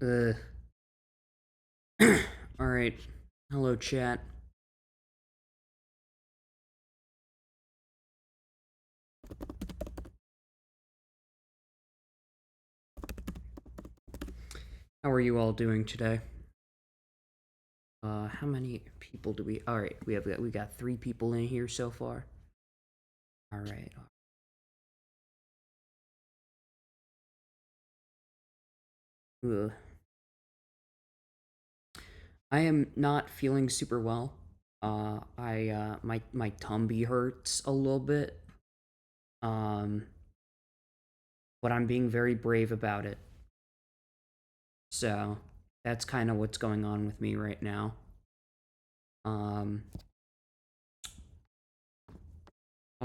Uh. Alright. Hello, chat. How are you all doing today? How many people do we... Alright, we got 3 people in here so far. Alright. Ugh. I am not feeling super well. My tummy hurts a little bit. But I'm being very brave about it. So, that's kind of what's going on with me right now. I'll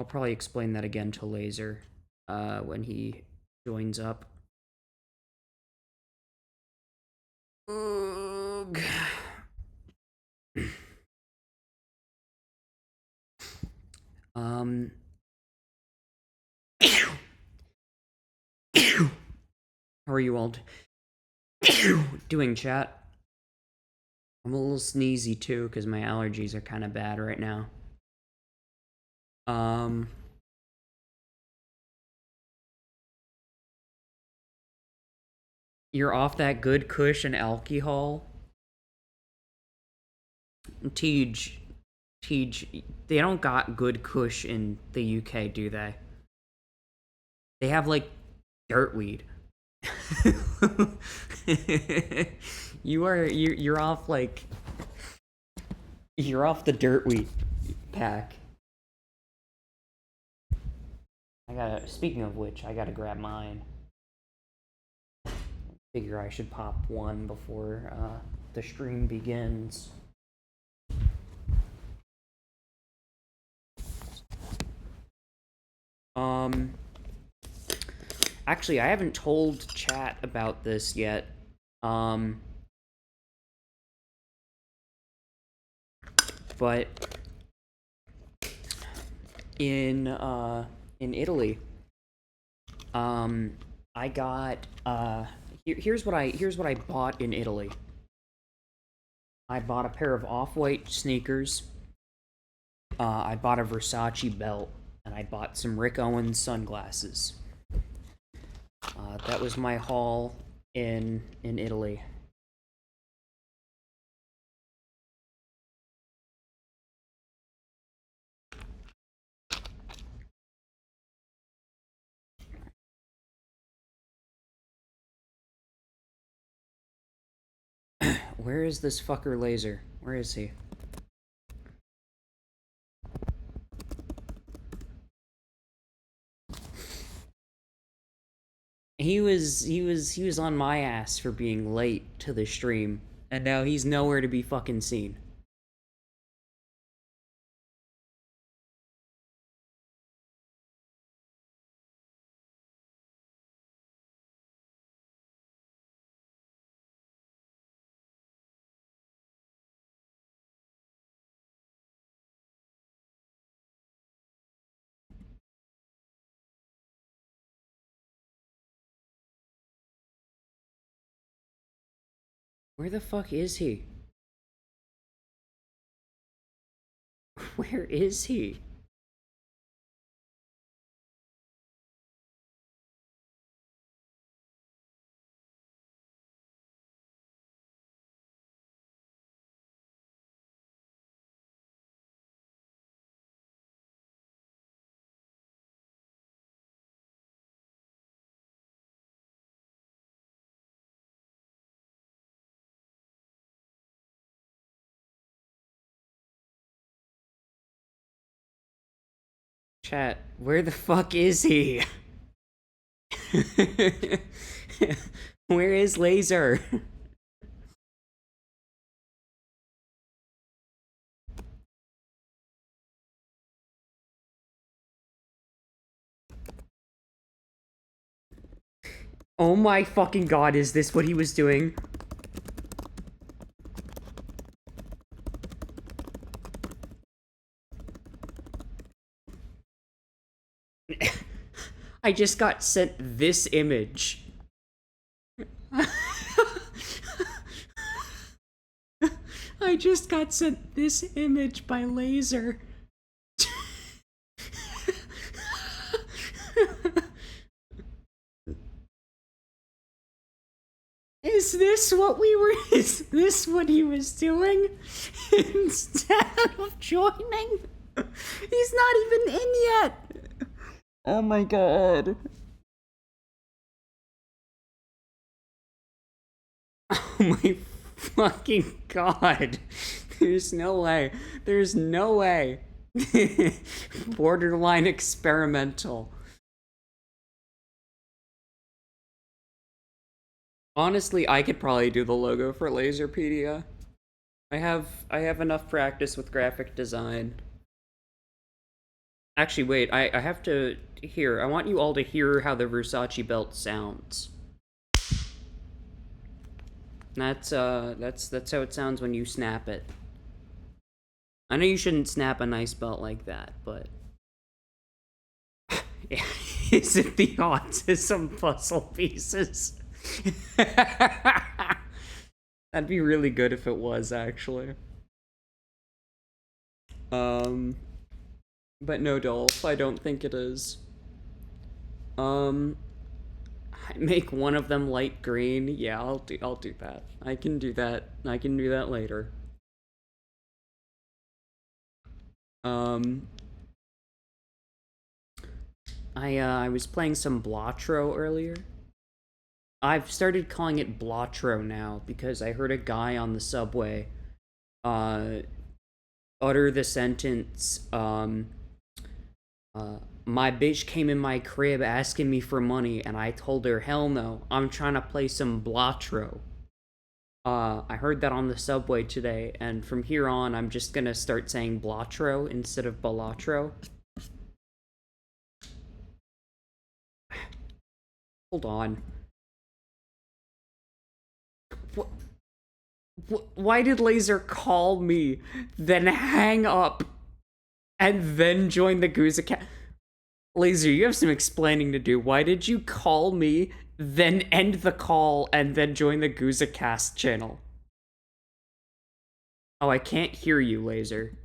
probably explain that again to Laser, when he joins up. Ugh. How are you all doing, chat? I'm a little sneezy too, because my allergies are kind of bad right now. You're off that good kush and alcohol? Tej, they don't got good kush in the UK, do they? They have, like, dirtweed. You're off, like... You're off the dirtweed pack. Speaking of which, I gotta grab mine. Figure I should pop one before the stream begins. Actually, I haven't told chat about this yet. But in Italy, I got here's what I bought in Italy. I bought a pair of off-white sneakers. I bought a Versace belt, and I bought some Rick Owens sunglasses. That was my haul in Italy. Where is this fucker Laser? Where is he? He was on my ass for being late to the stream, and now he's nowhere to be fucking seen. Where the fuck is he? Where is he? Chat, where the fuck is he? Where is Laser? Oh my fucking god, is this what he was doing? I just got sent this image. I just got sent this image by Laser. Is this what he was doing? Instead of joining? He's not even in yet! Oh my god. Oh my fucking god. There's no way. There's no way. Borderline experimental. Honestly, I could probably do the logo for LAZERPEDIA. I have enough practice with graphic design. Actually, wait, I have to hear. I want you all to hear how the Versace belt sounds. That's how it sounds when you snap it. I know you shouldn't snap a nice belt like that, but is it the autism puzzle pieces? That'd be really good if it was, actually. But no, Dolph, I don't think it is. I make one of them light green. Yeah, I'll do that. I can do that. I can do that later. I was playing some Blotro earlier. I've started calling it Blotro now because I heard a guy on the subway utter the sentence, my bitch came in my crib asking me for money, and I told her, hell no, I'm trying to play some Blotro. I heard that on the subway today, and from here on, I'm just gonna start saying Blotro instead of Balatro. Hold on. What? Why did Laser call me, then hang up, and then join the Guzaka? Laser, you have some explaining to do. Why did you call me, then end the call, and then join the Guzacast channel? Oh, I can't hear you, Laser.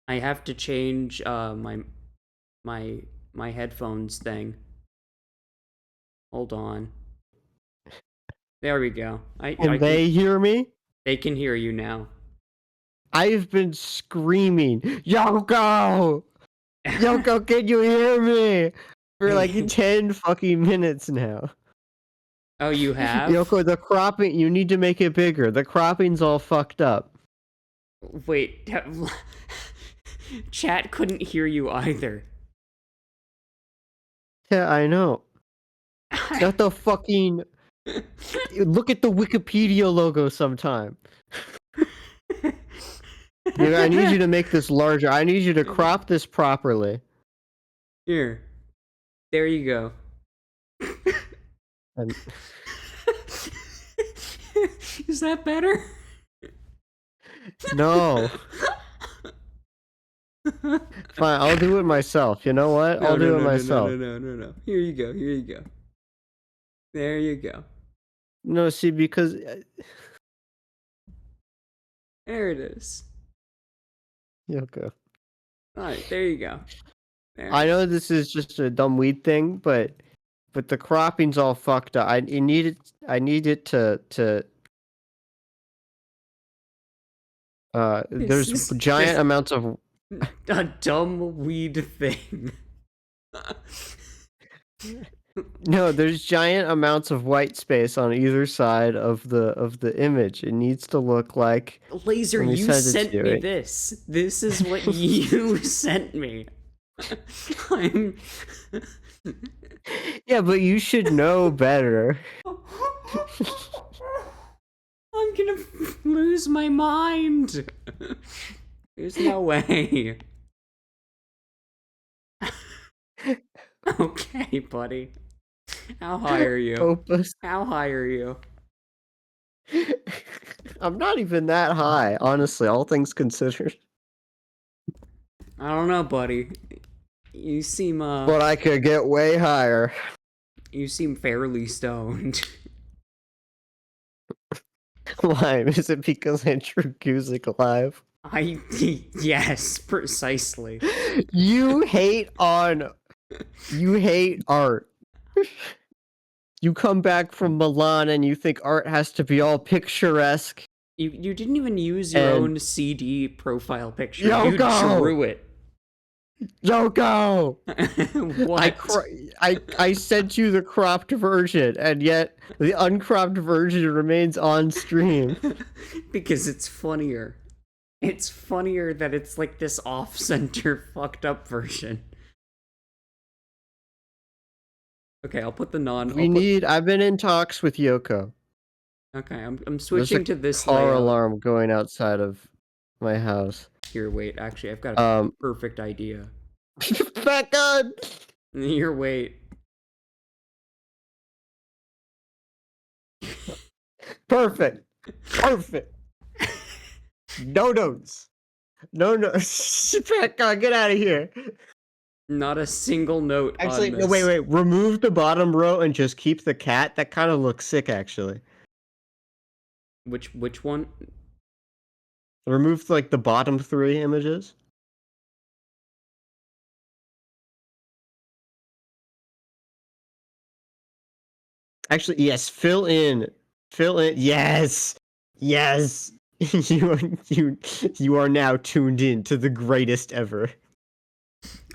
I have to change my headphones thing. Hold on. There we go. Can they hear me? They can hear you now. I've been screaming, Yoko! Yoko, can you hear me? For like 10 fucking minutes now. Oh, you have? Yoko, the cropping, you need to make it bigger. The cropping's all fucked up. Wait, chat couldn't hear you either. Yeah, I know. Not the fucking... Look at the Wikipedia logo sometime. I need you to make this larger. I need you to crop this properly. Here. There you go. Is that better? No. Fine, I'll do it myself. You know what? I'll do it myself. No. Here you go. Here you go. There you go. No, see, because... There it is. Yoko. Alright, there you go. There. I know this is just a dumb weed thing, but the cropping's all fucked up. I need it to there's giant amounts of a dumb weed thing. No, there's giant amounts of white space on either side of the image. It needs to look like Laser, you sent me this. This is what you sent me. Yeah, but you should know better. I'm gonna lose my mind. There's no way. Okay, buddy. How high are you? Opus. How high are you? I'm not even that high, honestly, all things considered. I don't know, buddy. You seem, But I could get way higher. You seem fairly stoned. Why? Is it because I drew Guzik alive? Yes, precisely. You hate on. You hate art. You come back from Milan and you think art has to be all picturesque. You didn't even use your And own CD profile picture. You Yoko! drew it. Yoko! What? I sent you the cropped version, and yet the uncropped version remains on stream. Because it's funnier. It's funnier that it's like this off-center fucked up version. Okay, I'll put the non. I've been in talks with Yoko. Okay, I'm There's switching a to this car layout. alarm going outside of my house. Here, wait. Actually, I've got a perfect idea. Back on! Here, wait. Perfect. Perfect. No notes. No notes. Back on, get out of here. Not a single note Actually, on no, this. wait. Remove the bottom row and just keep the cat. That kind of looks sick, actually. Which one? Remove like the bottom 3 images. Actually, yes. Fill in. Yes. Yes. You are now tuned in to the greatest ever.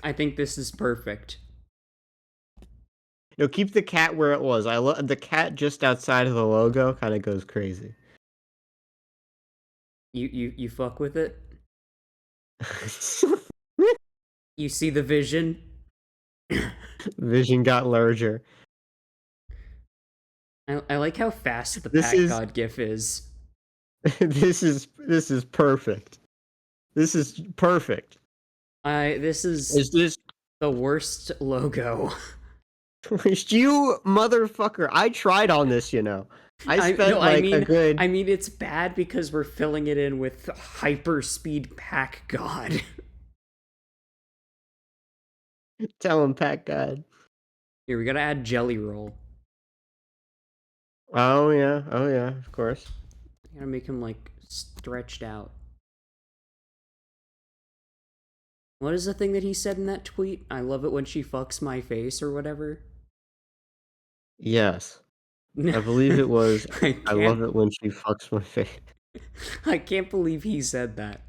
I think this is perfect. No, keep the cat where it was. I love the cat just outside of the logo. Kind of goes crazy. You fuck with it? You see the vision? Vision got larger. I like how fast the This Pack is- God gif is. This is perfect. This is perfect. This Is this the worst logo. you motherfucker? I tried on this, you know. I spent a good. I mean, it's bad because we're filling it in with hyperspeed Pack God. Tell him, Pack God. Here, we gotta add Jelly Roll. Oh yeah, of course. Gotta make him like stretched out. What is the thing that he said in that tweet? I love it when she fucks my face or whatever. Yes, I believe it was. I love it when she fucks my face. I can't believe he said that.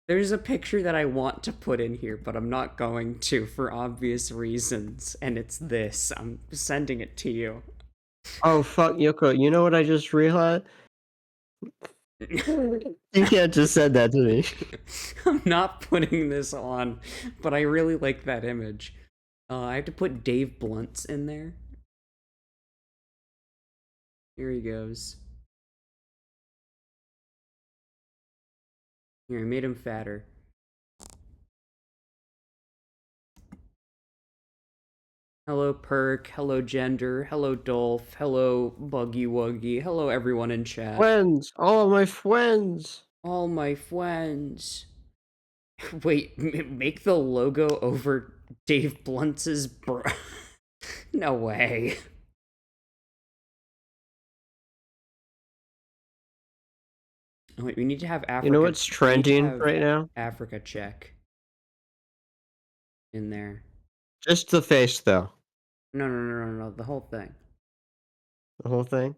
There's a picture that I want to put in here, but I'm not going to for obvious reasons, and it's this. I'm sending it to you. Oh fuck, Yoko! You know what I just realized? You can't just said that to me. I'm not putting this on, but I really like that image. I have to put Dave Blunts in there. Here he goes. Here, I made him fatter. Hello Perk, hello Gender, hello Dolph, hello Buggy Wuggy, hello everyone in chat. Friends, all my friends. All my friends. Wait, make the logo over Dave Blunts's bro. No way. Oh, wait, we need to have Africa. You know what's trending right now? Africa check. In there. Just the face, though. No, the whole thing. The whole thing?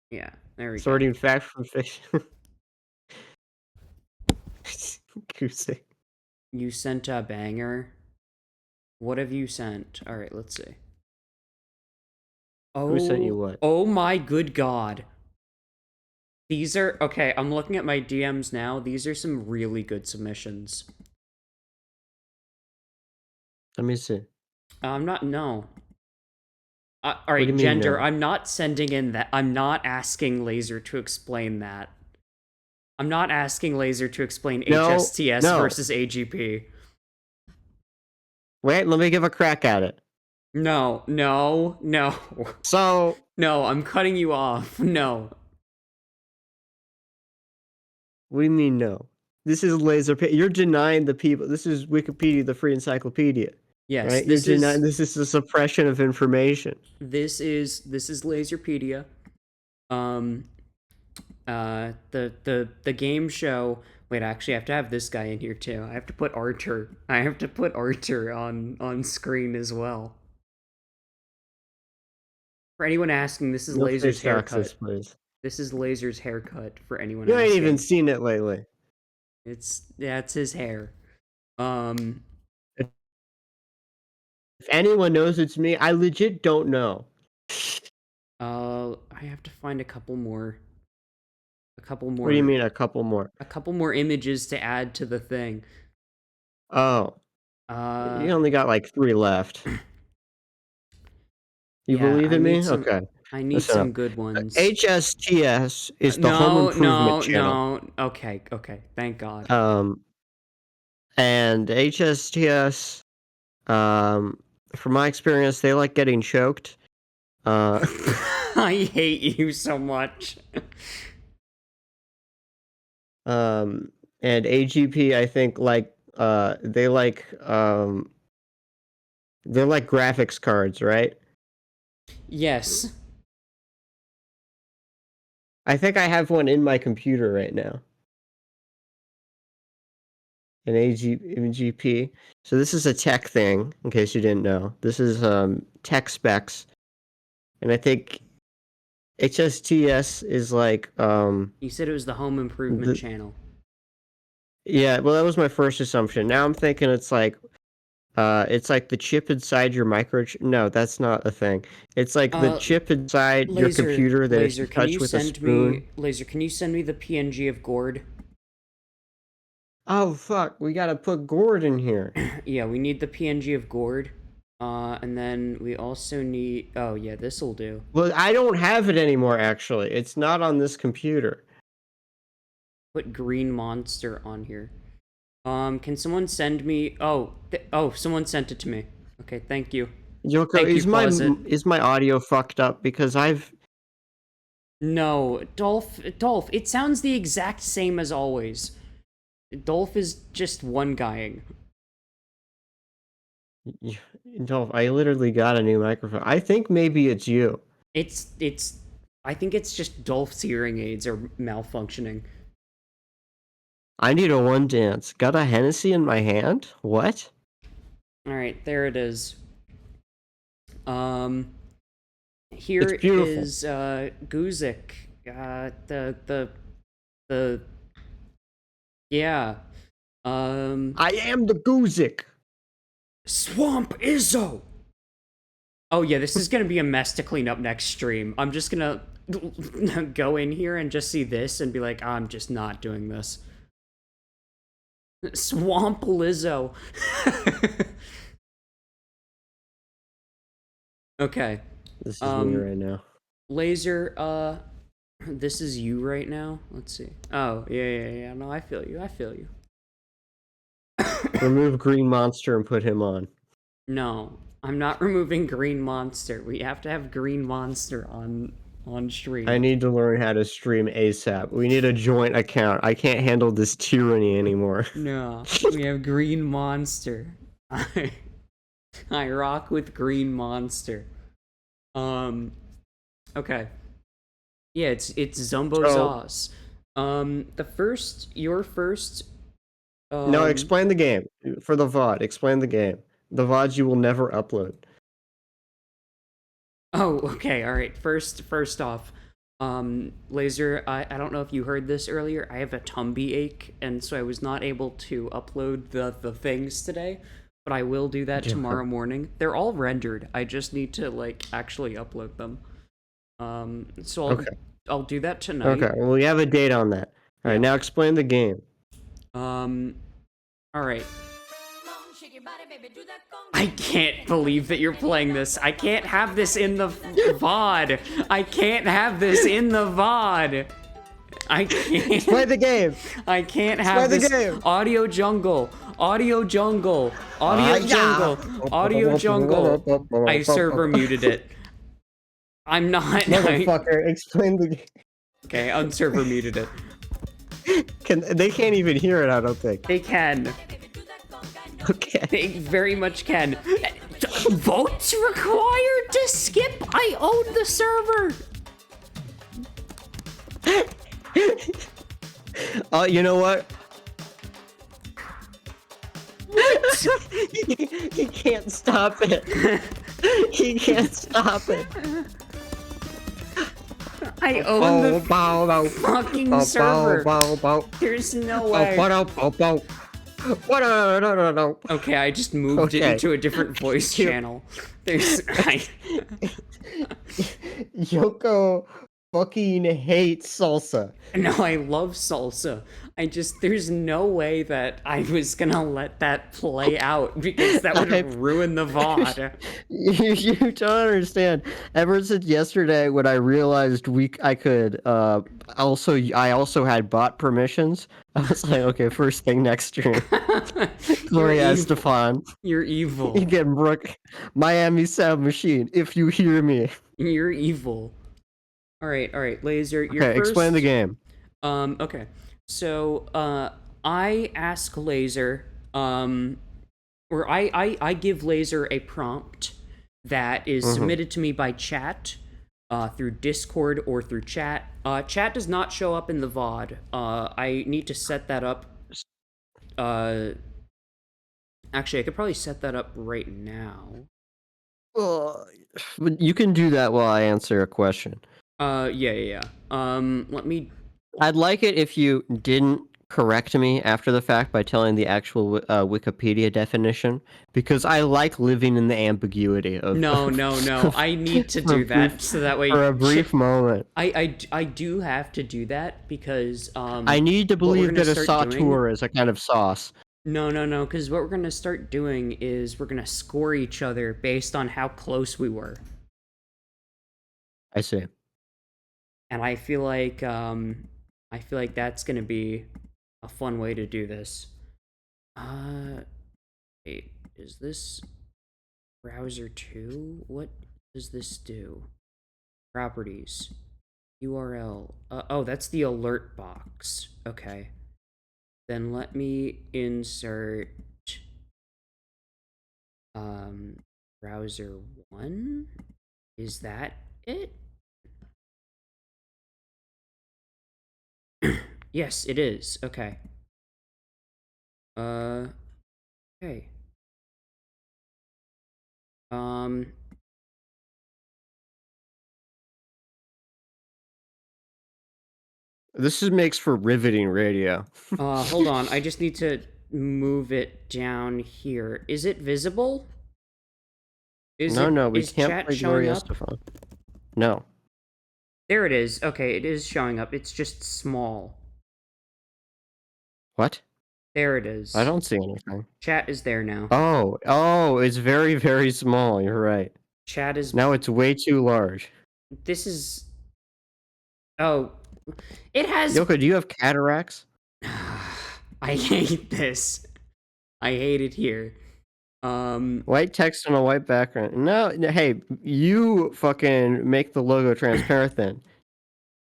Yeah, there we go. Sorting fact from fiction. Goosey. You sent a banger? What have you sent? Alright, let's see. Oh, Who sent you what? Oh my good god. These are... Okay, I'm looking at my DMs now. These are some really good submissions. Let me see. I'm not... No. Alright, mean, Gender, no? I'm not sending in that... I'm not asking Laser to explain that. I'm not asking Laser to explain HSTS versus AGP. Wait, let me give a crack at it. No. So... No, I'm cutting you off. No. What do you mean, no? This is LAZERPEDIA. You're denying the people. This is Wikipedia, the free encyclopedia. Yes, right? this is... This is the suppression of information. This is LAZERPEDIA. the game show. Wait, actually, I have to have this guy in here too. I have to put Archer. I have to put Archer on screen as well. For anyone asking, this is No Laser's face haircut. access, please. This is Laser's haircut. For anyone You asking, ain't even seen it lately. it's his hair. If anyone knows it's me, I legit don't know. I have to find a couple more. What do you mean a couple more? A couple more images to add to the thing. Oh, you only got like 3 left. You Yeah, believe I in me? need some. Okay. I need Listen some up. good ones. HSTS is the home improvement channel. No. Okay. Thank God. And HSTS, from my experience, they like getting choked. I hate you so much. And AGP, I think, they're like graphics cards, right? Yes. I think I have one in my computer right now. An AGP. So this is a tech thing, in case you didn't know. This is tech specs. And I think HSTS is like You said it was the home improvement channel. Yeah, well that was my first assumption. Now I'm thinking it's like the chip inside your No, that's not a thing. It's like the chip inside your computer that you touch with a spoon. Laser, can you send me the PNG of Gord? Oh fuck, we gotta put Gord in here. Yeah, we need the PNG of Gord. And then we also need... Oh, yeah, this'll do. Well, I don't have it anymore, actually. It's not on this computer. Put Green Monster on here. Can someone send me... Oh, someone sent it to me. Okay, thank you. Yoko, is my audio fucked up? Because I've... No, Dolph, it sounds the exact same as always. Dolph is just one-guying. Dolph, I literally got a new microphone. I think maybe it's you. I think it's just Dolph's hearing aids are malfunctioning. I need a one dance. Got a Hennessy in my hand? What? Alright, there it is. Here it's beautiful. is, Guzik. Yeah. I am the Guzik. Swamp Izzo! Oh yeah, this is gonna be a mess to clean up next stream. I'm just gonna go in here and just see this and be like, I'm just not doing this. Swamp Lizzo. Okay. This is me right now. Laser, this is you right now? Let's see. Oh, yeah. No, I feel you. Remove Green Monster and put him on. No, I'm not removing Green Monster. We have to have Green Monster on stream. I need to learn how to stream ASAP. We need a joint account. I can't handle this tyranny anymore. No, we have Green Monster. I rock with Green Monster. Okay. Yeah, it's Zumbo Sauce. Your first. No, explain the game for the VOD. Explain the game. The VODs you will never upload. Oh, okay, all right. First off, Laser, I don't know if you heard this earlier. I have a tummy ache, and so I was not able to upload the things today. But I will do that tomorrow morning. They're all rendered. I just need to like actually upload them. So I'll do that tonight. Okay, well we have a date on that. All right, now explain the game. All right. I can't believe that you're playing this. I can't have this in the VOD. I can't have this in the VOD. I can't. Play the game. I can't have this. Game. Audio jungle. I server muted it. I'm not. Motherfucker, explain the game. Okay, unserver muted it. They can't even hear it, I don't think. They can. Okay. They very much can. Votes required to skip? I own the server! Oh, you know what? What? He can't stop it. He can't stop it. I own the Bow, fucking bow, server. bow, bow. There's no way. No. Okay, I just moved it Okay. into a different voice channel. There's Yoko fucking hates salsa. No, I love salsa. There's no way that I was gonna let that play out because that would have ruined the VOD. You don't understand. Ever since yesterday, when I realized I could I also had bot permissions. I was like, okay, first thing next stream. Gloria Estefan. You're evil. You get Brooke, Miami Sound Machine. If you hear me. You're evil. All right, Laser. You're Okay, first. explain the game. Okay. So, I ask Laser, or I give Laser a prompt that is submitted to me by chat, through Discord or through chat. Chat does not show up in the VOD. I need to set that up. Actually, I could probably set that up right now. But you can do that while I answer a question. Yeah. Let me. I'd like it if you didn't correct me after the fact by telling the actual Wikipedia definition, because I like living in the ambiguity of. No. I need to do that so that way. For a brief moment. I do have to do that because I need to believe that a sauteur is a kind of sauce. No, because what we're gonna start doing is we're gonna score each other based on how close we were. I see. And I feel like that's gonna be a fun way to do this. Wait, is this browser 2? What does this do? Properties. URL. Oh, that's the alert box. Okay. Then let me insert browser 1. Is that it? Yes, it is. Okay. Okay. This makes for riveting radio. Hold on. I just need to move it down here. Is it visible? No, we can't play Gloria Estefan. No. There it is. Okay, it is showing up. It's just small. What? There it is. I don't see anything. Chat is there now. Oh, it's very, very small. You're right. Chat is... Now it's way too large. This is... Oh. It has... Yoko, do you have cataracts? I hate this. I hate it here. White text on a white background. No, hey, you fucking make the logo transparent then.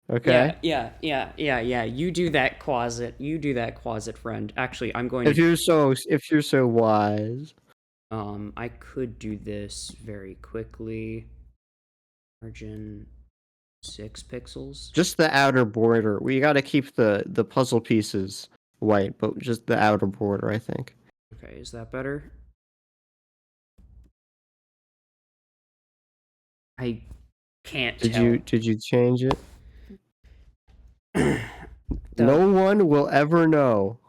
Okay? Yeah. You do that, Quasit friend. Actually, I'm going if you're so wise. I could do this very quickly. Margin 6 pixels. Just the outer border. We got to keep the puzzle pieces white, but just the outer border, I think. Okay, is that better? I can't tell. Did you change it? No one will ever know.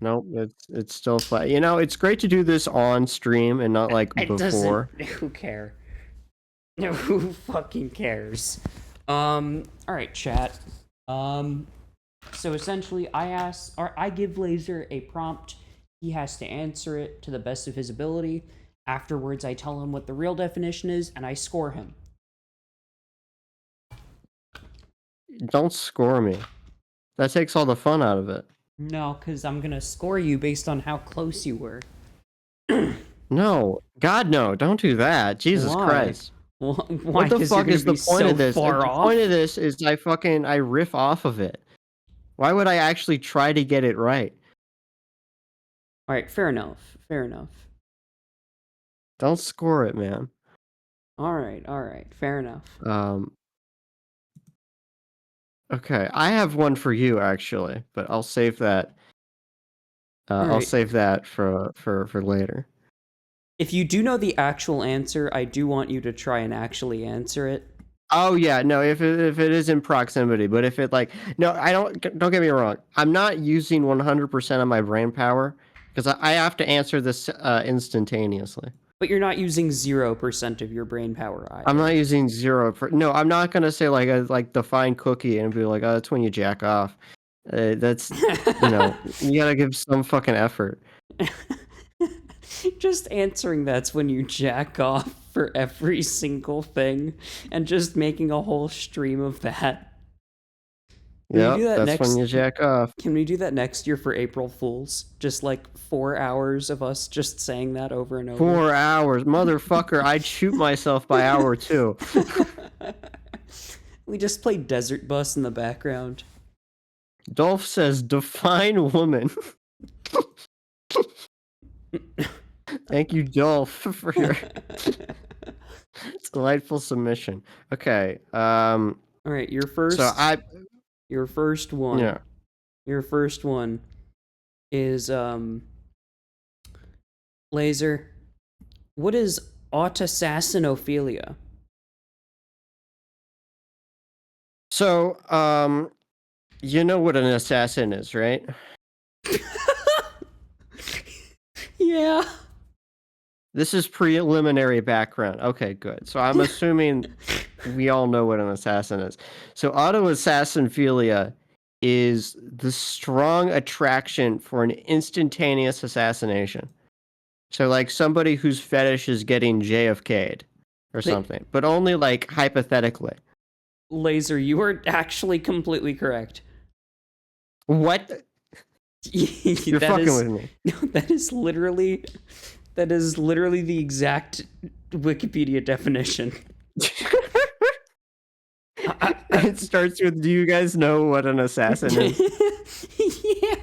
Nope, it's still flat. You know, it's great to do this on stream and not like before. Who cares? No, who fucking cares? Alright, chat. So essentially I give Laser a prompt. He has to answer it to the best of his ability. Afterwards, I tell him what the real definition is, and I score him. Don't score me. That takes all the fun out of it. No, because I'm gonna score you based on how close you were. No. God, no. Don't do that. Jesus Christ. Why? What the fuck is the point of this? The point of this is I riff off of it. Why would I actually try to get it right? Alright, fair enough. Don't score it, man. Alright, fair enough. Okay, I have one for you actually, but I'll save that. All I'll right. save that for later. If you do know the actual answer, I do want you to try and actually answer it. Oh yeah, no, if it is in proximity, but if it like no, don't get me wrong. I'm not using 100% of my brain power because I have to answer this instantaneously. But you're not using 0% of your brain power I'm either. not using zero for no. I'm not gonna say like a like define cookie and be like, oh, that's when you jack off. That's you gotta give some fucking effort. Just answering that's when you jack off for every single thing and just making a whole stream of that. Can we do Yep, that that's when next? you jack off. Can we do that next year for April Fools? Just like 4 hours of us just saying that over and over. 4 hours, motherfucker! I'd shoot myself by hour two. We just play Desert Bus in the background. Dolph says, "Define woman." Thank you, Dolph, for your delightful submission. Okay. All right, your So first I one. yeah. Your first one is Laser. What is autosassinophilia? So you know what an assassin is, right? Yeah. This is preliminary background. Okay, good. So I'm assuming we all know what an assassin is. So autoassassinophilia is the strong attraction for an instantaneous assassination. So like somebody whose fetish is getting JFK'd or something, but only like hypothetically. Laser, you are actually completely correct. What? You're fucking with me. No, that is literally the exact Wikipedia definition. It starts with, do you guys know what an assassin is? Yeah.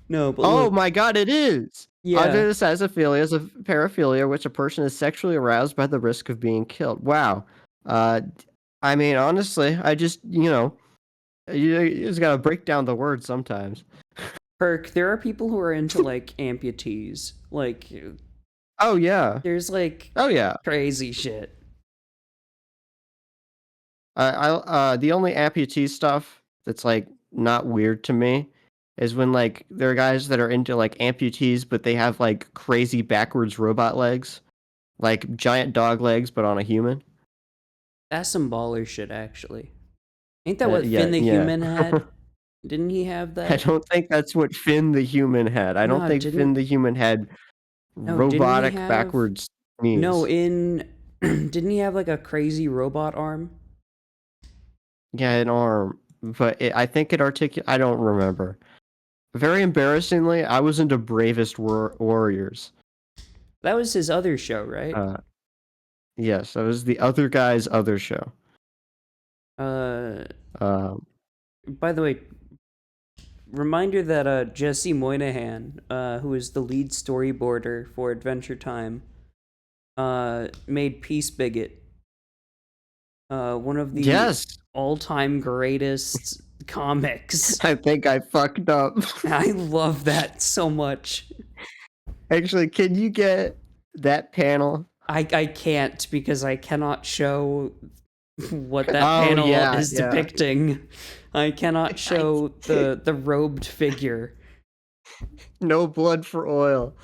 No, but Oh look, my god, it is! yeah. Autosassinophilia is a paraphilia which a person is sexually aroused by the risk of being killed. Wow. I mean, honestly, I just, you just gotta break down the words sometimes. Perk, there are people who are into like amputees. Like Oh yeah. there's like Oh yeah. crazy shit. The only amputee stuff that's like not weird to me is when like there are guys that are into like amputees, but they have like crazy backwards robot legs, like giant dog legs, but on a human. That's some baller shit actually. Ain't that what Yeah, Finn the yeah. Human had? Didn't he have I that? don't think that's what Finn the Human had. I don't No, think Finn didn't the Human had no, didn't he robotic have backwards no knees. in didn't he have like a crazy robot arm? Yeah, an arm, but I think it I don't remember. Very embarrassingly, I was into Bravest Warriors. That was his other show, right? Uh, yes, that was the other guy's other show. Uh Um, by the way, reminder that Jesse Moynihan, who is the lead storyboarder for Adventure Time, made Peace Bigot. One of the yes, all-time greatest comics. I think I fucked up. I love that so much. Actually, can you get that panel? I can't because I cannot show what that Oh panel yeah, is yeah. depicting. I cannot show the robed figure. No blood for oil.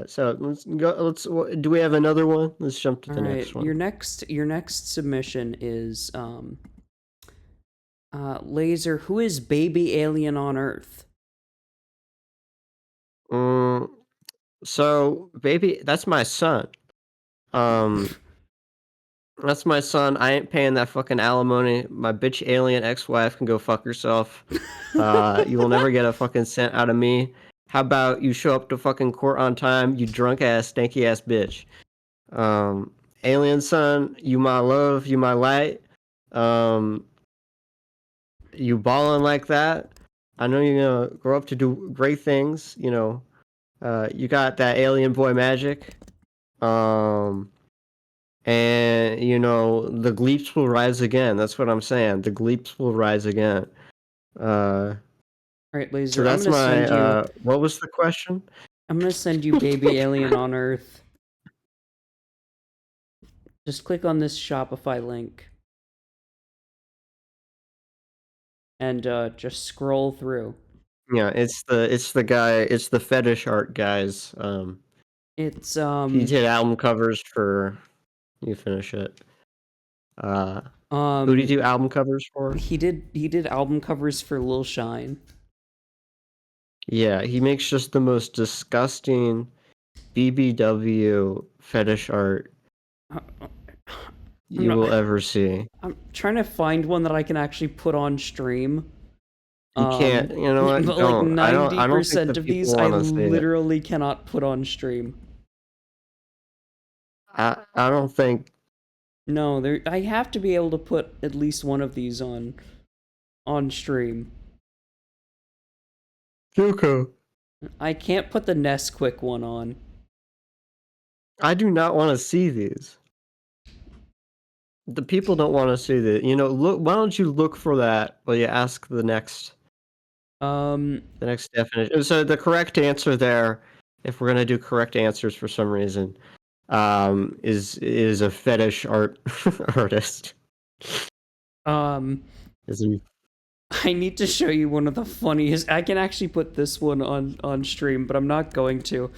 So let's go. Do we have another one? Let's jump to All the right, next one. your next submission is Laser. Who is baby alien on Earth? So baby, that's my son. That's my son. I ain't paying that fucking alimony. My bitch alien ex-wife can go fuck herself. You will never get a fucking cent out of me. How about you show up to fucking court on time, you drunk ass, stanky ass bitch. Alien son, you my love, you my light. You balling like that. I know you're gonna grow up to do great things. You got that alien boy magic. And, you know, the Gleeps will rise again. That's what I'm saying. The Gleeps will rise again. All right, So Laser. that's my, what was the question? I'm gonna send you Baby Alien on Earth. Just click on this Shopify link. And just scroll through. Yeah, it's the fetish art guys. It's He did album covers for. You finish it. Who did he do album covers for? He did album covers for Lil Shine. Yeah, he makes just the most disgusting BBW fetish art you will ever see. I'm trying to find one that I can actually put on stream. You can't. You know what? But Don't. like I don't think 90% the of these people I want to see it. literally cannot put on stream. I don't think. No, I have to be able to put at least one of these on stream. Yuko. I can't put the Nesquik one on. I do not want to see these. The people don't want to see that. You know, look. Why don't you look for that? Well, you ask the next. The next definition. So the correct answer there, if we're gonna do correct answers for some reason, is a fetish artist. Is he? I need to show you one of the funniest. I can actually put this one on stream, but I'm not going to.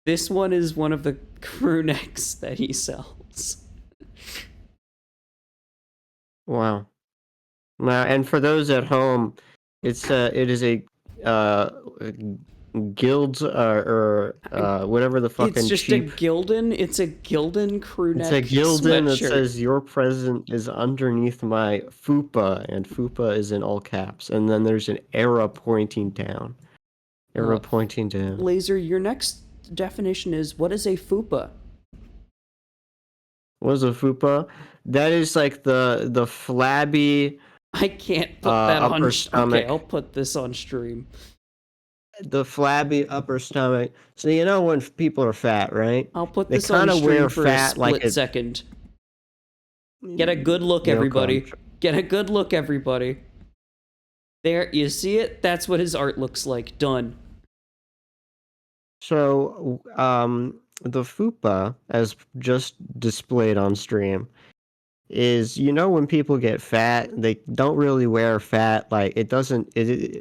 This one is one of the crew necks that he sells. Wow. Now, and for those at home, it is a guilds or whatever the fucking It's just cheap. a Gildan. It's a Gildan crew neck. It's a Gildan that sweatshirt. says your present is underneath my fupa, and fupa is in all caps. And then there's an arrow pointing down. Arrow pointing down. Laser, your next definition is, what is a fupa? What is a fupa? That is like the flabby. I can't put that on. Upper stomach. Okay, I'll put this on stream. The flabby upper stomach. So you know when people are fat, right? I'll put They this on kinda stream wear for fat a split like a- second. Get a good look, everybody. Get a good look, everybody. There, you see it? That's what his art looks like. Done. So, the fupa, as just displayed on stream, is, you know, when people get fat, they don't really wear fat like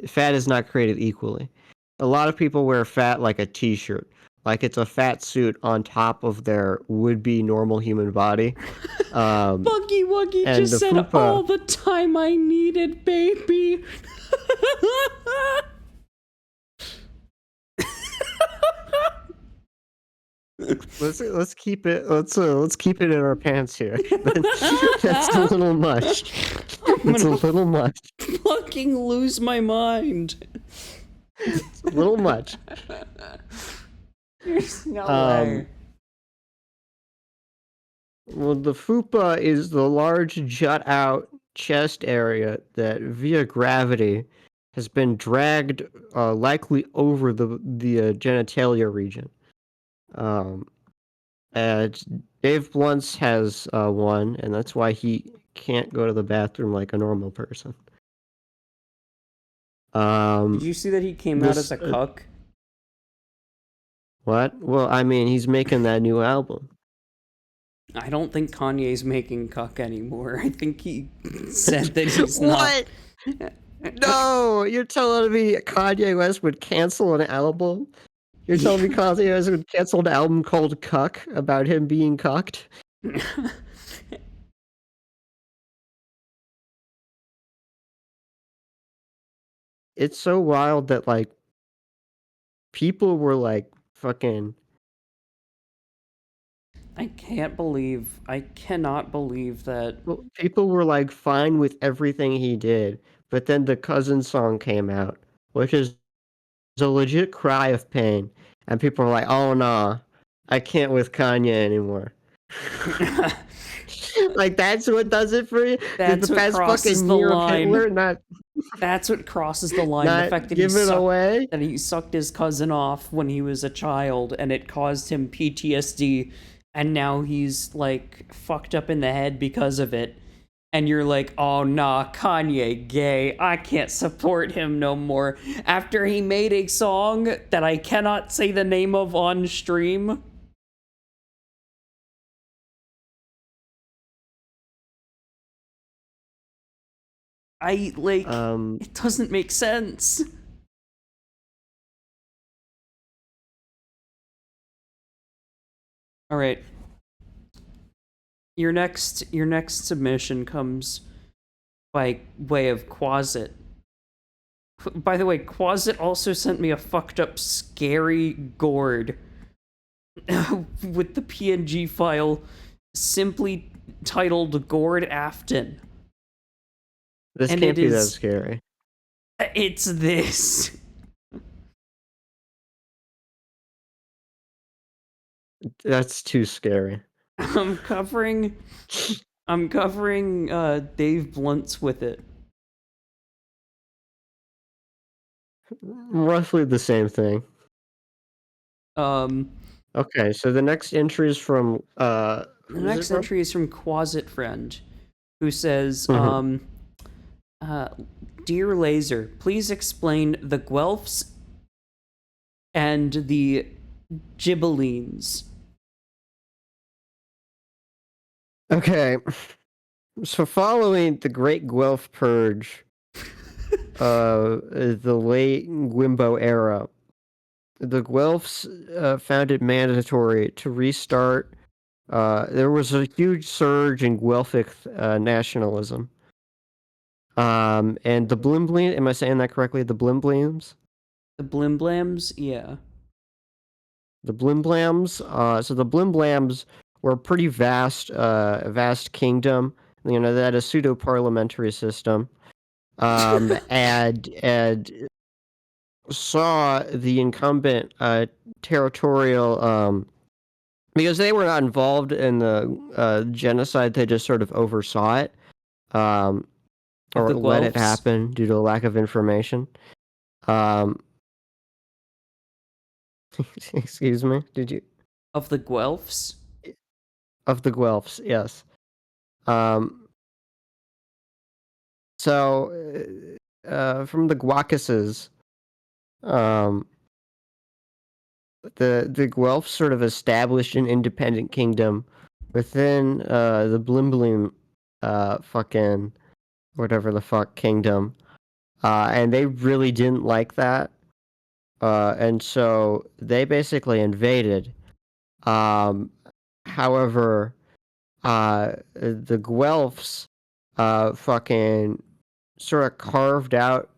fat is not created equally. A lot of people wear fat like a t-shirt, like it's a fat suit on top of their would-be normal human body. Buggy Wuggy and just the said fupa- all the time I needed, baby. Let's keep it in our pants here. That's a little much. It's a little much. Fucking lose my mind. It's a little much. There's no way. Well, the fupa is the large jut-out chest area that, via gravity, has been dragged likely over the genitalia region. And Dave Blunts has one, and that's why he can't go to the bathroom like a normal person. Did you see that he came out as a cuck? What? Well, I mean, he's making that new album. I don't think Kanye's making cuck anymore. I think he said that he's not. What? No, you're telling me Kanye West would cancel an album? You're telling me Kanye West would cancel an album called Cuck about him being cucked? It's so wild that, like, people were, like, fucking... I cannot believe that. Well, people were, like, fine with everything he did, but then the Cousin song came out, which is a legit cry of pain, and people were like, oh, nah, I can't with Kanye anymore. Like, that's what does it for you? That's what crosses the line. Not... That's what crosses the line. Not the fact that give it away? That he sucked his cousin off when he was a child, and it caused him PTSD and now he's like fucked up in the head because of it. And you're like, oh nah, Kanye gay. I can't support him no more. After he made a song that I cannot say the name of on stream. It doesn't make sense. All right. Your next submission comes by way of Quasit. By the way, Quasit also sent me a fucked up scary gourd with the PNG file simply titled Gourd Afton. This can't be that scary. It's this. That's too scary. I'm covering Dave Blunt's with it. Roughly the same thing. Okay, so the next entry is from the next entry is from Quasit Friend, who says, Dear Laser, please explain the Guelphs and the Ghibellines. Okay, so following the Great Guelph Purge, the late Gwimbo era, the Guelphs found it mandatory to restart. There was a huge surge in Guelphic nationalism. And the Blimblim, am I saying that correctly? The Blimblims? The Blimblams, yeah. The Blimblams. So the Blimblams were a pretty vast kingdom. You know, they had a pseudo-parliamentary system. And saw the incumbent territorial because they were not involved in the genocide, they just sort of oversaw it or let it happen due to a lack of information. Excuse me, did you? Of the Guelphs? Of the Guelphs, yes. So from the Guacases, the Guelphs sort of established an independent kingdom within the Blimblim fucking whatever the fuck kingdom. And they really didn't like that. And so they basically invaded. However, the Guelphs fucking sort of carved out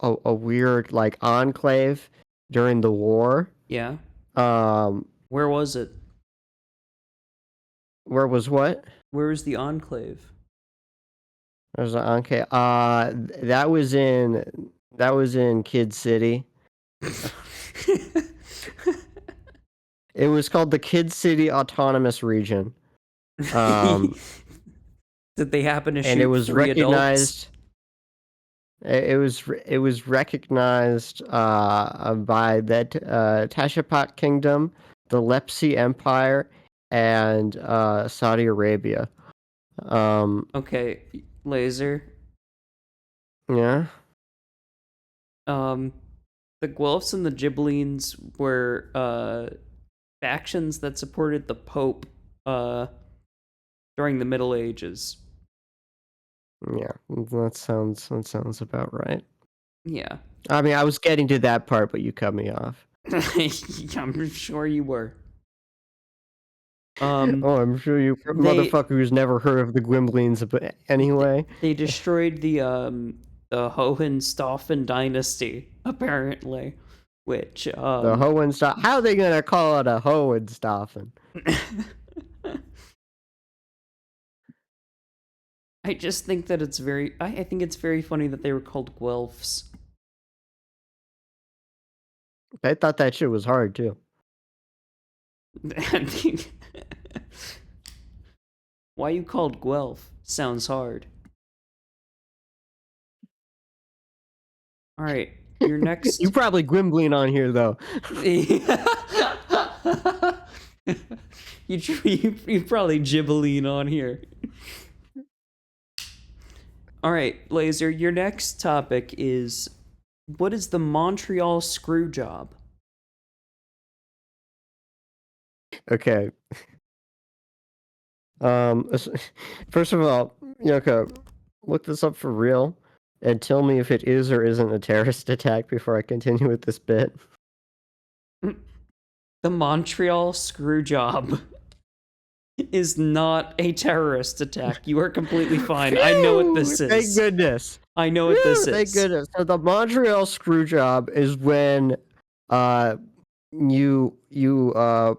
a weird like enclave during the war. Yeah. Where was it? Where was what? Where was the enclave? There's an enclave. That was in Kid City. It was called the Kid City Autonomous Region. Did they happen to shoot and it was 3 recognized. Adults? It was recognized by the Tashipat Kingdom, the Lepsi Empire, and Saudi Arabia. Okay, Laser. Yeah. The Guelphs and the Ghibellines were factions that supported the Pope during the Middle Ages. Yeah, that sounds about right. Yeah. I mean, I was getting to that part, but you cut me off. I'm sure you were. I'm sure you motherfucker who's never heard of the Gwimblines, but anyway. They destroyed the Hohenstaufen dynasty, apparently. Which the Hohenstaufen. How are they gonna call it a Hohenstaufen? I just think that it's very. I think it's very funny that they were called Guelphs. I thought that shit was hard too. Why you called Guelph? Sounds hard. All right, your next. You probably Gwimbling on here though. you probably Gibbeline on here. All right, Laser, your next topic is, what is the Montreal screw job? Okay. First of all, Yoko, look this up for real and tell me if it is or isn't a terrorist attack before I continue with this bit. The Montreal screw job is not a terrorist attack. You are completely fine. I know what this is. Thank goodness. I know what this is. Thank goodness. So the Montreal screw job is when you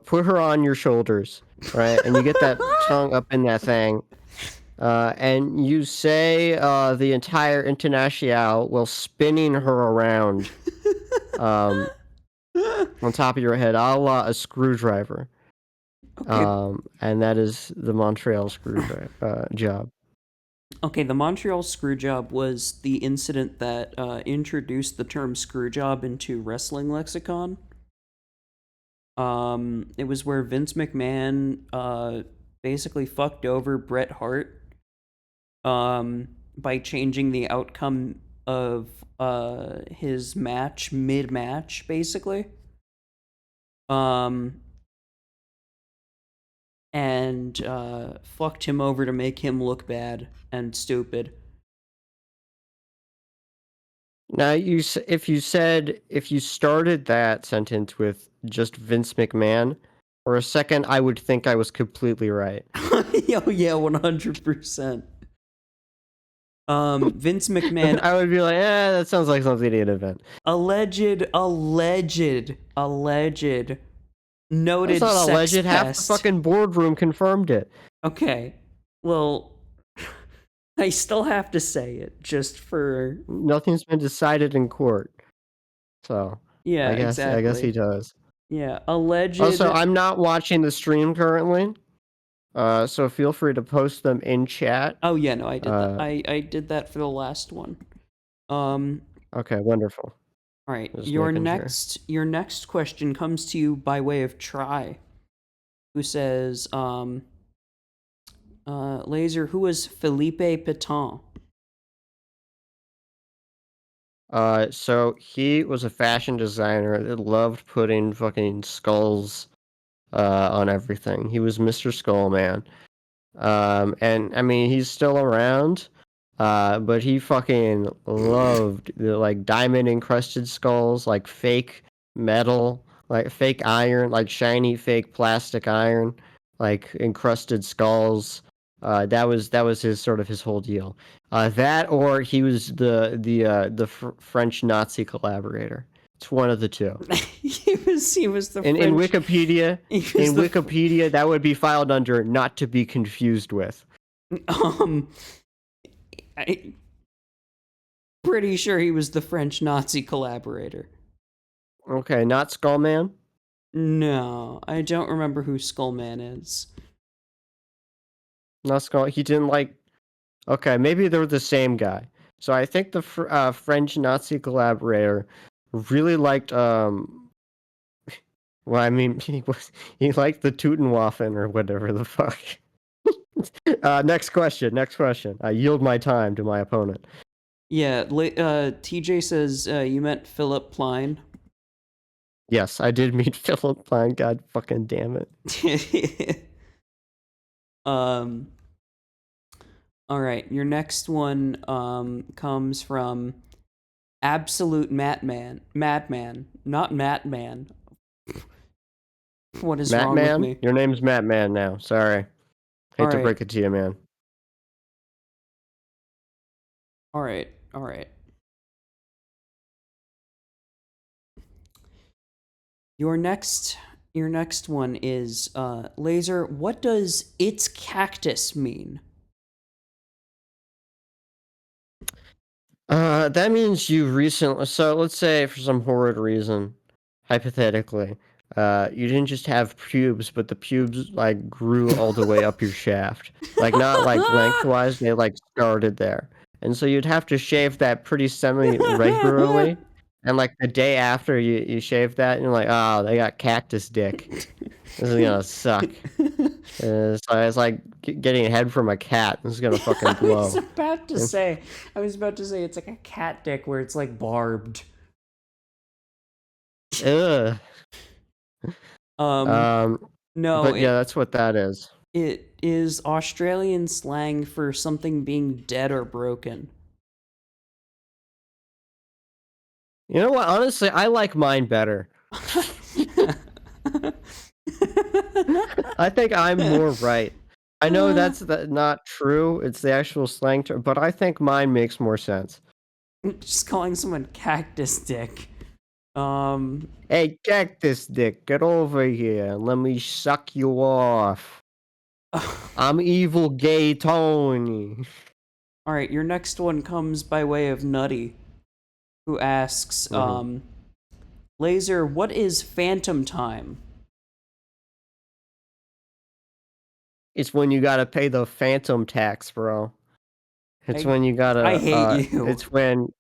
put her on your shoulders, right? And you get that tongue up in that thing. And you say the entire international while spinning her around on top of your head, a la a screwdriver. Okay. And that is the Montreal screwdriver job. Okay, the Montreal screw job was the incident that introduced the term screw job into wrestling lexicon. It was where Vince McMahon basically fucked over Bret Hart by changing the outcome of his match mid-match, basically. And fucked him over to make him look bad and stupid. Now, if you started that sentence with just Vince McMahon, for a second, I would think I was completely right. Oh yeah, 100%. Vince McMahon. I would be like, that sounds like something in an event. Alleged. Noted That's not alleged. sex Half the pest. fucking boardroom confirmed it. Okay, well, I still have to say it just for. Nothing's been decided in court, so Yeah, I guess he does. Yeah, alleged. Also, I'm not watching the stream currently, so feel free to post them in chat. Oh yeah, no, I did that. I did that for the last one. Okay, wonderful. All right, your next question comes to you by way of Try, who says, Laser, who was Philippe Pétain? So he was a fashion designer that loved putting fucking skulls on everything. He was Mr. Skullman. And I mean, he's still around, but he fucking loved the like diamond encrusted skulls, like fake metal, like fake iron, like shiny fake plastic iron, like encrusted skulls. That was his sort of his whole deal. That or he was the French Nazi collaborator. It's one of the two. he was the in Wikipedia. In Wikipedia, that would be filed under "not to be confused with." I'm pretty sure he was the French Nazi collaborator. Okay, not Skullman? No, I don't remember who Skullman is. Not Skull. He didn't like. Okay, maybe they're the same guy. So I think the French Nazi collaborator really liked. Well, I mean, he liked the Tutenwaffen or whatever the fuck. Next question. I yield my time to my opponent. Yeah, TJ says you meant Philip Plein. Yes, I did meet Philip Plein. God fucking damn it. All right, your next one comes from Absolute Madman, not Matman. What is wrong with me? Your name's Matman now. Sorry. Hate to break it to you, man. All right. Your next one is Laser. What does "it's cactus" mean? That means you recently. So let's say for some horrid reason, hypothetically, you didn't just have pubes, but the pubes like grew all the way up your shaft, like not like lengthwise. They like started there, and so you'd have to shave that pretty semi-regularly. And like the day after you shave that, and you're like, oh, they got cactus dick. This is gonna suck. It's like getting a head from a cat. This is gonna fucking blow. I was about to say it's like a cat dick where it's like barbed. Ugh. No, but yeah, that's what that is. It is Australian slang for something being dead or broken. You know what? Honestly, I like mine better. I think I'm more right. I know that's not true. It's the actual slang term, but I think mine makes more sense. Just calling someone cactus dick. Hey, cactus dick, get over here and let me suck you off. I'm evil gay Tony. Alright, your next one comes by way of Nutty, who asks, Laser, what is phantom time? It's when you gotta pay the phantom tax, bro. It's when you gotta. I hate you. It's when.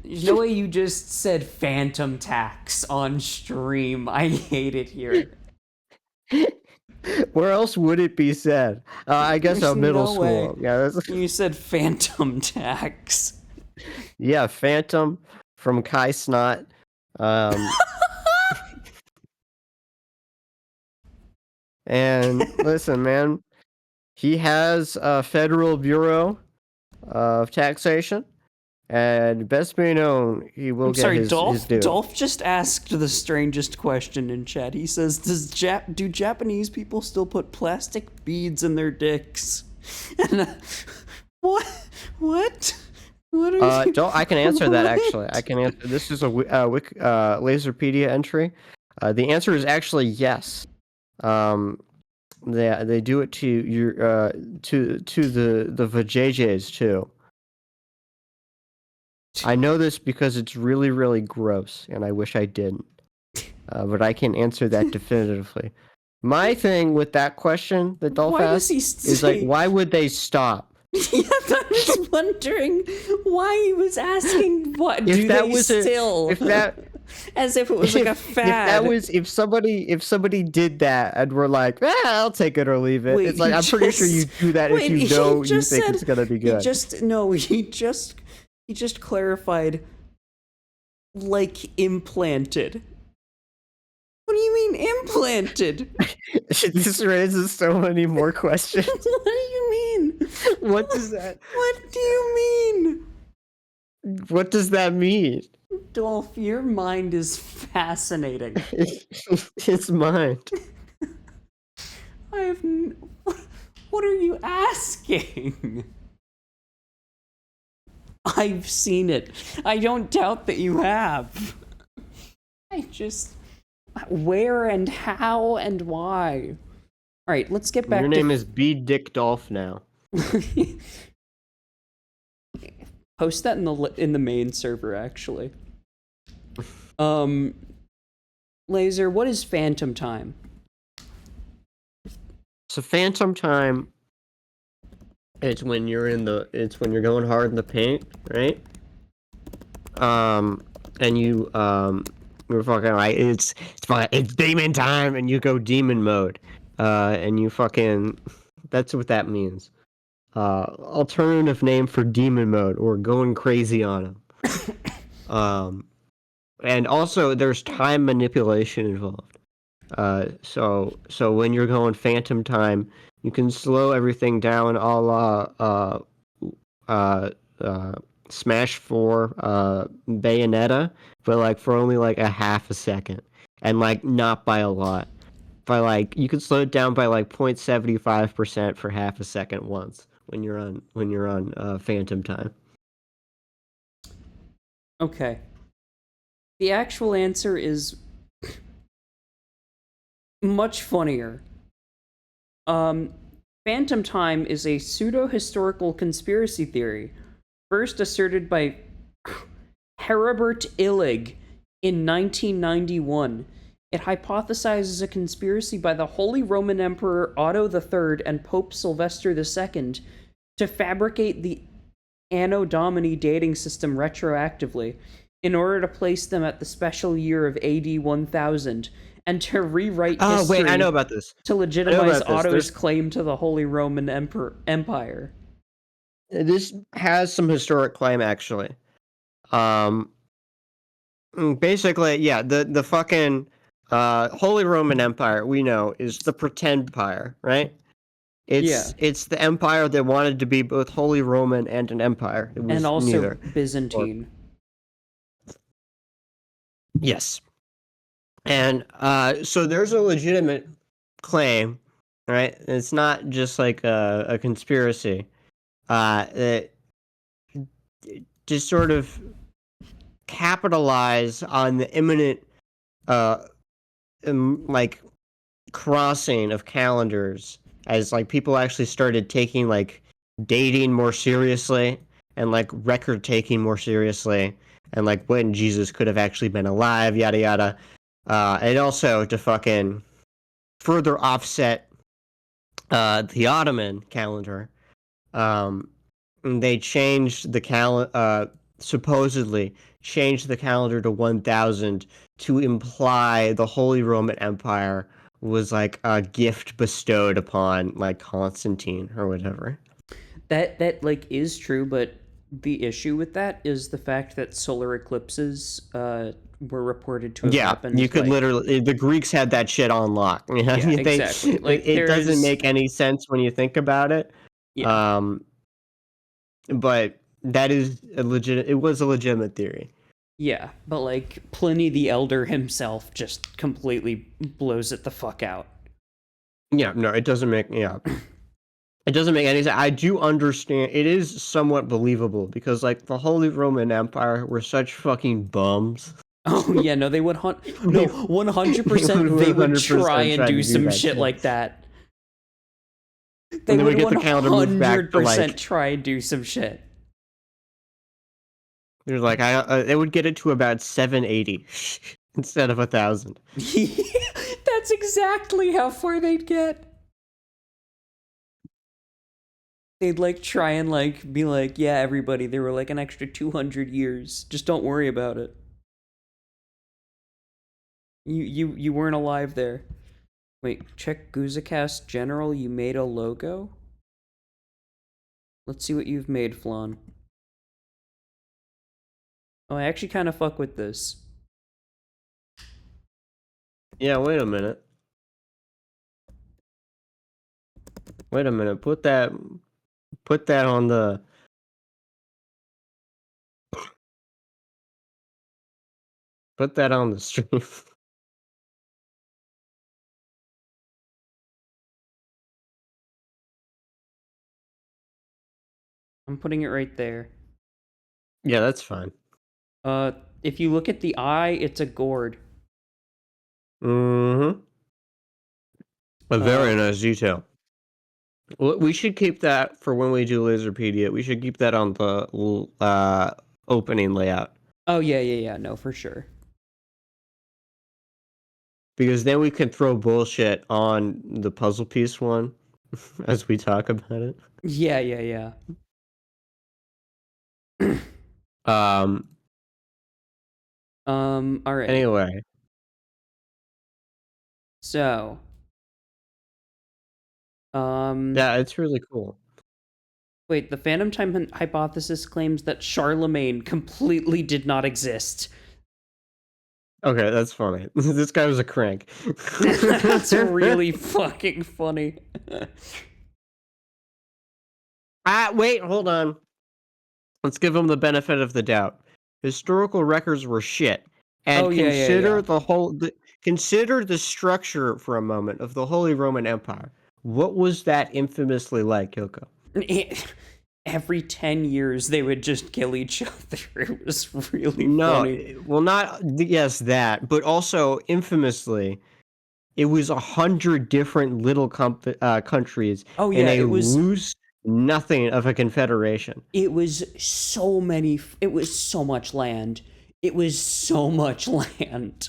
There's no way you just said phantom tax on stream. I hate it here. Where else would it be said? I guess There's middle no school. way. Yeah, You said phantom tax. Yeah, phantom from Kai Snot. And listen, man, he has a Federal Bureau of Taxation, and best be known, he will get his due. Dolph just asked the strangest question in chat. He says, do Japanese people still put plastic beads in their dicks? And, what? What are you... I can answer that, actually. I can answer. This is a LAZERPEDIA entry. The answer is actually yes. They do it to your to the vajayjays too. I know this because it's really, really gross, and I wish I didn't. But I can answer that definitively. My thing with that question that Dolph asked is like, why would they stop? Yeah, I was wondering why he was asking what do they still. As if it was like a fad. If somebody did that and we're like, I'll take it or leave it. It's like I'm pretty sure you do that if you know you think it's gonna be good. He just clarified, like implanted. What do you mean implanted? This raises so many more questions. What do you mean? What does that? What do you mean? What does that mean? Dolph, your mind is fascinating. His mind. What are you asking? I've seen it. I don't doubt that you have. Where and how and why? All right, let's get back. Your name is B. Dick Dolph now. Post that in the main server, actually. Laser, what is phantom time? So phantom time, it's when you're going hard in the paint, right? And you we're fucking like it's demon time, and you go demon mode, and you fucking, that's what that means. Alternative name for demon mode, or going crazy on him. And also there's time manipulation involved. So when you're going phantom time, you can slow everything down a la Smash 4 Bayonetta, but like for only like a half a second, and like not by a lot. By like, you can slow it down by like 0.75% for half a second once when you're on phantom time. Okay. The actual answer is much funnier. Phantom time is a pseudo-historical conspiracy theory, first asserted by Heribert Illig in 1991. It hypothesizes a conspiracy by the Holy Roman Emperor Otto III and Pope Sylvester II to fabricate the Anno Domini dating system retroactively in order to place them at the special year of AD 1000 and to rewrite Oh wait, I know history about this. to I know legitimize about this. Otto's claim to the Holy Roman Empire. This has some historic claim actually. Um, basically, yeah, the fucking Holy Roman Empire we know is the pretend empire, right? Yeah, It's the empire that wanted to be both Holy Roman and an empire. It and was also neither. Or Byzantine. yes. And so there's a legitimate claim, right? It's not just like a conspiracy. That to sort of capitalize on the imminent, uh, like crossing of calendars as like people actually started taking like dating more seriously and like record taking more seriously and like when Jesus could have actually been alive, yada yada. And also to fucking further offset the Ottoman calendar. Um, they changed the supposedly changed the calendar to 1000 to imply the Holy Roman Empire was like a gift bestowed upon like Constantine or whatever. That like is true, but the issue with that is the fact that solar eclipses were reported to have Yeah, you happened could like literally the Greeks had that shit on lock. You know, yeah, they exactly. Like it doesn't there's make any sense when you think about it. yeah. Um, but that is a legit. It was a legitimate theory. Yeah, but like Pliny the Elder himself just completely blows it the fuck out. Yeah, no, it doesn't make it doesn't make any sense. I do understand. It is somewhat believable because like the Holy Roman Empire were such fucking bums. Oh yeah, no, they would hunt. they, No, one hundred they would percent, they would try 100% and try do to do some that shit shit, like that. They and then we would get one the calendar moved back hundred to percent like try and do some shit. they're like they would get it to about 780 instead of 1000. That's exactly how far they'd get. They'd like try and like be like, yeah, everybody, there were like an extra 200 years. Just don't worry about it. You weren't alive there. Wait, check GuzaCast General. You made a logo? Let's see what you've made, Flan. Oh, I actually kind of fuck with this. Yeah, wait a minute. Wait a minute. Put that on the put that on the stream. I'm putting it right there. Yeah, that's fine. Uh, if you look at the eye, it's a gourd. Mm-hmm. A very Uh, nice detail. We should keep that for when we do Laserpedia. We should keep that on the opening layout oh yeah, yeah, yeah, no, for sure. because then we can throw bullshit on the puzzle piece one as we talk about it. Yeah, yeah, yeah. Um. All right. Anyway, So, um, yeah, it's really cool. wait, the Phantom Time hypothesis claims that Charlemagne completely did not exist. Okay, that's funny. This guy was a crank. That's really fucking funny. Wait, hold on. Let's give him the benefit of the doubt. Historical records were shit, Oh and yeah, yeah, yeah. consider the structure for a moment of the Holy Roman Empire. What was that infamously like, Yoko? Every 10 years they would just kill each other. It was really No, funny. well, not yes that, but also infamously, it was 100 different little countries Oh in yeah, a it was loose nothing of a confederation. it was so many it was so much land. It was so much land.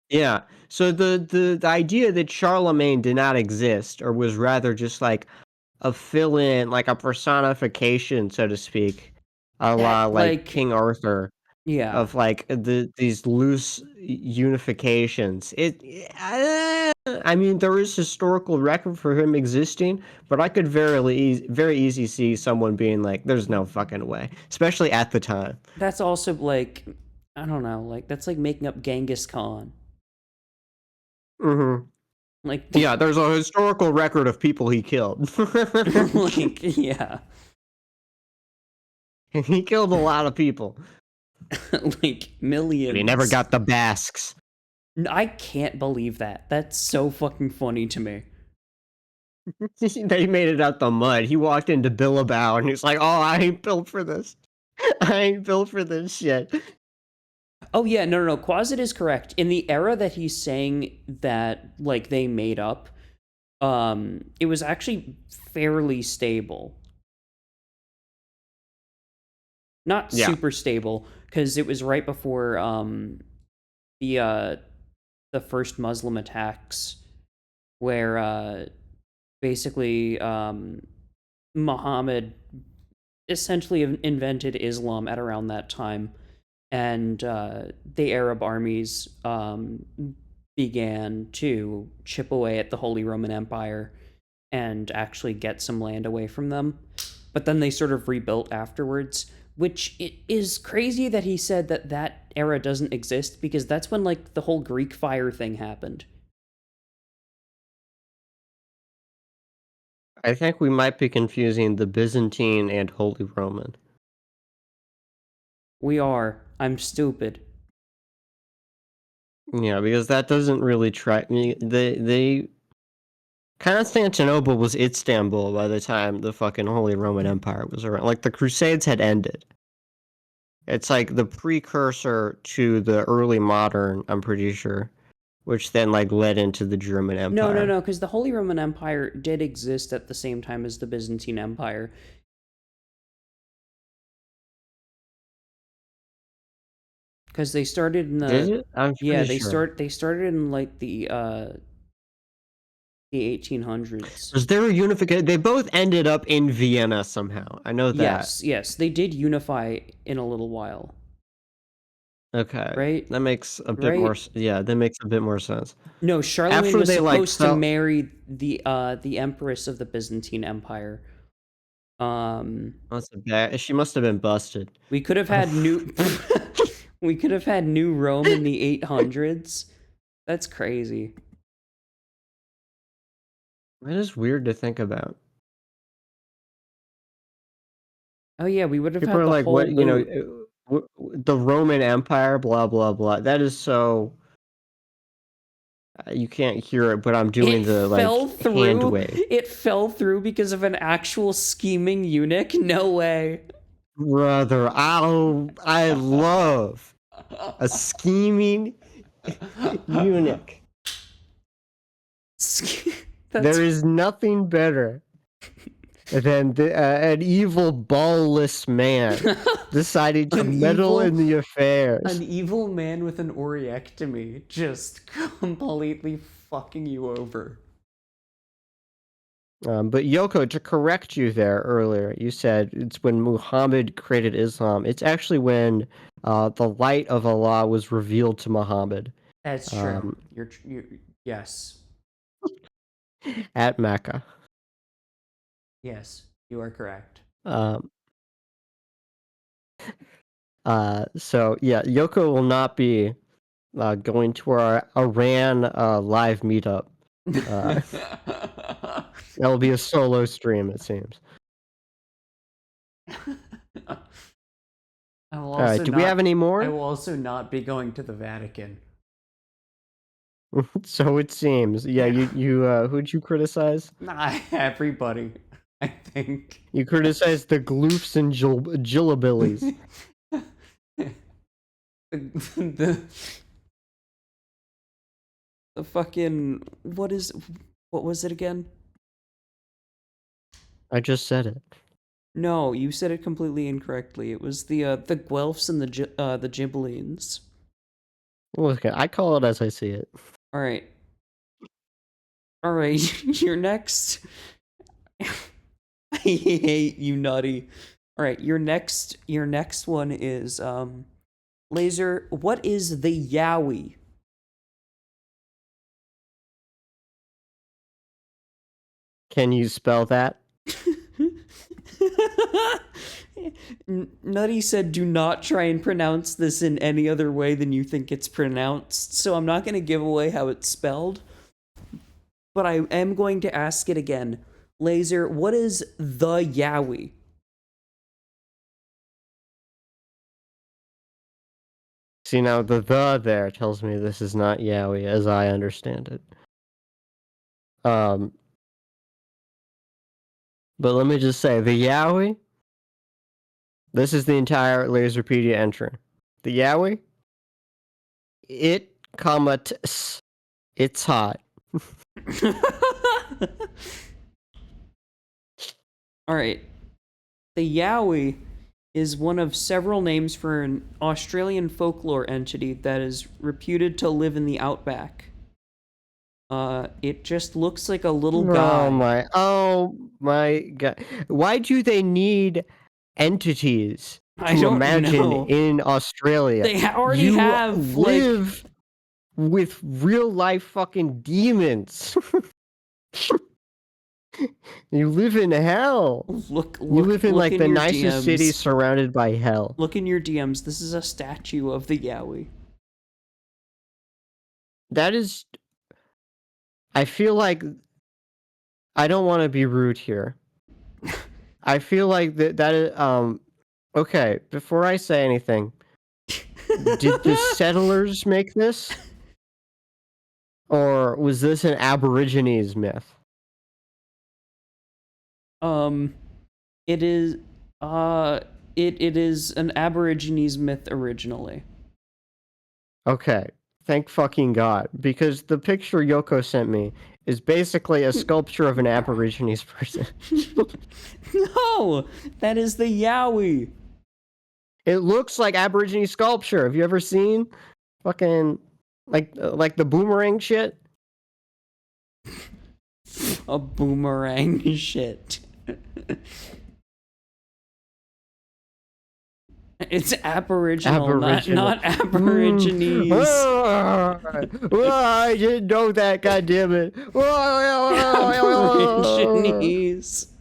Yeah. So the idea that Charlemagne did not exist, or was rather just like a fill-in, like a personification, so to speak, a la That like like King Arthur. Yeah. of like these loose unifications. I mean, there is historical record for him existing, but I could very easy see someone being like, "There's no fucking way," especially at the time. That's also like, I don't know, like that's like making up Genghis Khan. Hmm. Like, Yeah, there's a historical record of people he killed. like, yeah. He killed a lot of people, Like but he never millions. got the Basques. I can't believe that. That's so fucking funny to me. They made it out the mud. He walked into Billabong and he's like, "Oh, I ain't built for this. I ain't built for this shit." Oh yeah, no. Quasit is correct. In the era that he's saying that like they made up, it was actually fairly stable. Not Yeah. super stable, because it was right before the uh the first Muslim attacks where basically Muhammad essentially invented Islam at around that time, and the Arab armies began to chip away at the Holy Roman Empire and actually get some land away from them. But then they sort of rebuilt afterwards, which it is crazy that he said that that era doesn't exist, because that's when like the whole Greek fire thing happened. I think we might be confusing the Byzantine and Holy Roman. We are. I'm stupid. Yeah, because that doesn't really track me. They Constantinople was Istanbul by the time the fucking Holy Roman Empire was around. Like the Crusades had ended. It's like the precursor to the early modern, I'm pretty sure, which then like led into the German Empire. No, because the Holy Roman Empire did exist at the same time as the Byzantine Empire. Because they started in Did the it? I'm yeah, pretty sure. they started in like the 1800s. Was there a unification? They both ended up in Vienna somehow. I know that. Yes, they did unify in a little while, Okay, right? that makes a bit more. Right? Yeah, that makes a bit more sense. No, Charlemagne After was they like supposed to fell, marry the empress of the Byzantine Empire. Um, that's a bad. She must have been busted. we could have had new we could have had New Rome in the 800s. That's crazy. That is weird to think about. Oh yeah, we would have People had are the like, whole "What? boot. The Roman Empire, blah blah blah." That is so. You can't hear it, but I'm doing It the like fell hand through. wave. It fell through because of an actual scheming eunuch. No way. Brother, I love a scheming eunuch. That's There is nothing better than an evil, ballless man deciding to an meddle evil in the an affairs. evil man with an oreectomy just completely fucking you over. But Yoko, to correct you there earlier, you said it's when Muhammad created Islam. It's actually when the light of Allah was revealed to Muhammad That's true. um, You yes. at Mecca. Yes, you are correct. Um, so yeah, Yoko will not be going to our Iran live meetup. Uh, that will be a solo stream, it seems. I will All right, also do we have not any I more? will also not be going to the Vatican. So it seems. Yeah, Yeah. who'd you criticize? Nah, everybody, I think. You criticized the gloofs and jillabillies. the the fucking what was it again? I just said it. No, you said it completely incorrectly. It was the Guelphs and the Gibellines. Look, I call it as I see it. All right. All right. Your next I hate you, nutty. All right, your next one is Laser, what is the Yowie? Can you spell that? Nutty said, do not try and pronounce this in any other way than you think it's pronounced, so I'm not going to give away how it's spelled, but I am going to ask it again. Laser, what is the Yowie? See, now the there tells me this is not yaoi, as I understand it. But let me just say, the yaoi, this is the entire Laserpedia entry. The yaoi, it, comma, it's hot. Alright. The Yowie is one of several names for an Australian folklore entity that is reputed to live in the outback. It just looks like a little guy. Oh my god. Why do they need entities I to don't imagine know. in Australia? They already You have, live with real life fucking demons. You live in hell. Look, You live in like in the your nicest city DMs. surrounded by hell. Look in your DMs. This is a statue of the Yowie. That is, I feel like, I don't want to be rude here. I feel like that is, okay, before I say anything, did the settlers make this? Or was this an Aborigines myth? It is, it is an Aborigines myth originally. Okay, thank fucking God, because the picture Yoko sent me is basically a sculpture of an Aborigines person. No, that is the Yowie. It looks like Aborigine sculpture. Have you ever seen fucking like the boomerang shit? A boomerang shit. It's Aboriginal, not Aborigines. I didn't know that, goddammit. Aborigines.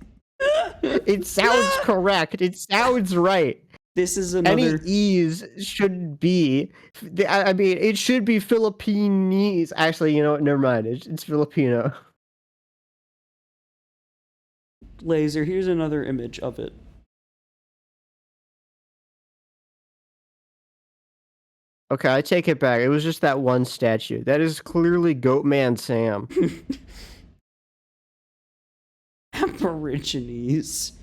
It sounds correct. It sounds right. This is Any another. E's shouldn't be. I mean, it should be Philippines. Actually, you know what? Never mind. It's Filipino. Laser, here's another image of it. Okay, I take it back. It was just that one statue. That is clearly Goatman Sam. Aborigines.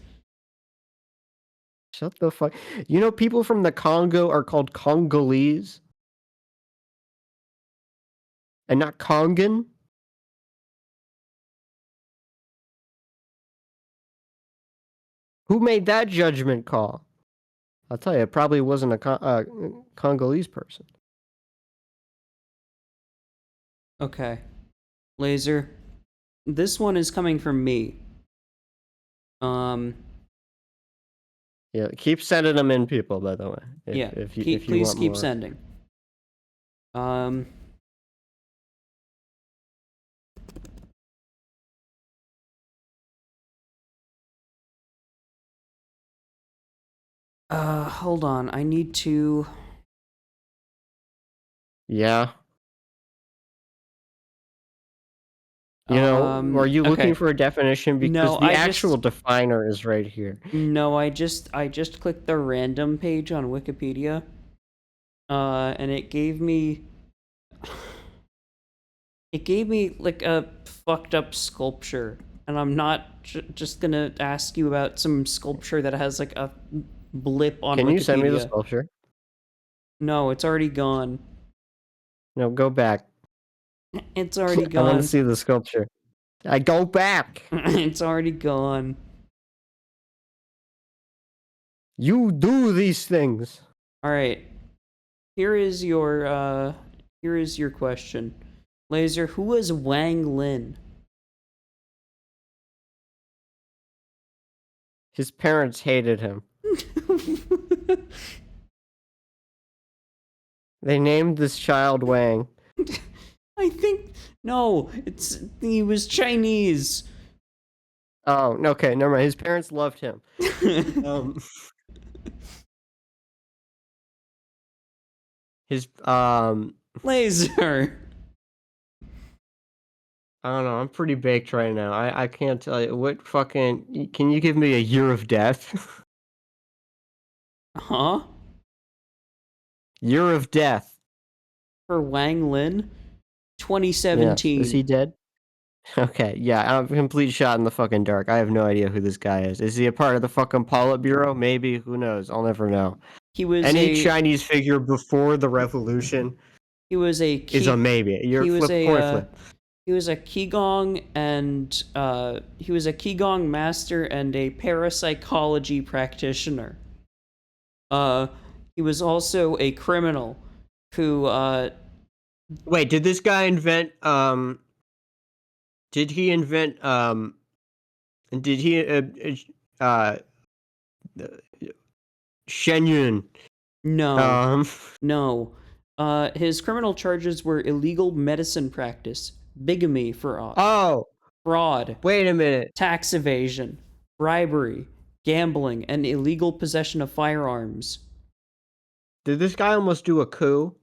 Shut the fuck. You know, people from the Congo are called Congolese and not Congan. Who made that judgment call? I'll tell you, it probably wasn't a Congolese person. Okay. Laser. This one is coming from me. Yeah, keep sending them in, people, by the way. If you please want keep more. sending. Hold on. I need to. Yeah. You know, are you looking for a definition? Because No, the actual definer is right here. No, I just clicked the random page on Wikipedia. And it gave me like a fucked up sculpture, and I'm not just gonna ask you about some sculpture that has like a blip on Wikipedia. Can you send me the sculpture? No, it's already gone. No, go back. It's already gone. I want to see the sculpture. I go back. It's already gone. You do these things. All right. Here is your question. Laser, who was Wang Lin? His parents hated him. They named this child Wang. I think no, he was Chinese. Oh, okay, never mind. His parents loved him. His Laser. I don't know. I'm pretty baked right now. I can't tell you what fucking. Can you give me a year of death? Huh? Year of death. For Wang Lin? Yes. 2017. Is he dead? Okay, yeah, I'm a complete shot in the fucking dark. I have no idea who this guy is. Is he a part of the fucking Politburo? Maybe. Who knows? I'll never know. He was Any a Chinese figure before the revolution he was a is a maybe. You're he was flip a coin flip. he was a qigong and he was a qigong master and a parapsychology practitioner. He was also a criminal who Wait, did this guy invent did he invent did he Shen Yun? no. Um No. His criminal charges were illegal medicine practice, bigamy Oh, fraud, wait a minute. tax evasion, bribery, gambling, and illegal possession of firearms. Did this guy almost do a coup?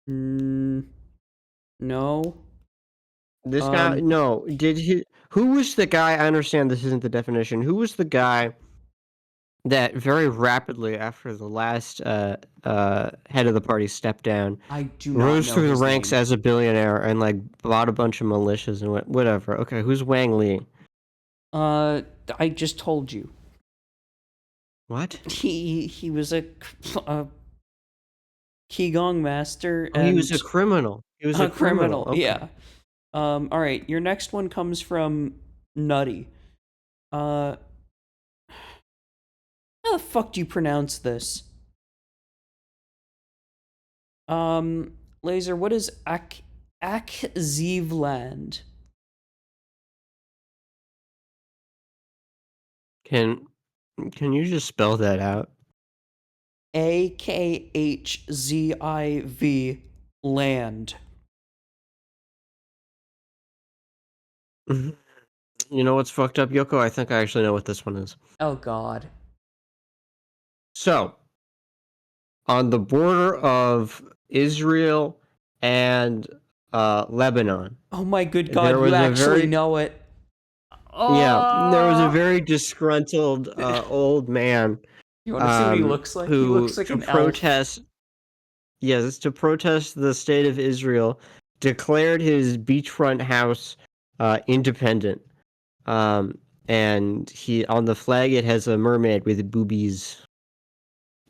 No. This guy no, did he who was the guy I understand this isn't the definition. Who was the guy that very rapidly after the last head of the party stepped down, I do not rose know through the his ranks name. as a billionaire and like bought a bunch of militias and whatever. Okay, who's Wang Li? I just told you. What? He was a qigong master Oh, and he was a criminal. He was a criminal. Okay. Yeah. All right. Your next one comes from Nutty. How the fuck do you pronounce this? Laser. What is Akzivland? Can you just spell that out? AKHZIV land. You know what's fucked up, Yoko? I think I actually know what this one is. Oh God. So, on the border of Israel and Lebanon, Oh my good there God! You was a actually very know it. there was a Oh. very disgruntled old man You want to see what he looks like? He who looks like to an elf. protest yes to protest the state of Israel declared his beachfront house independent. And he on the flag it has a mermaid with boobies.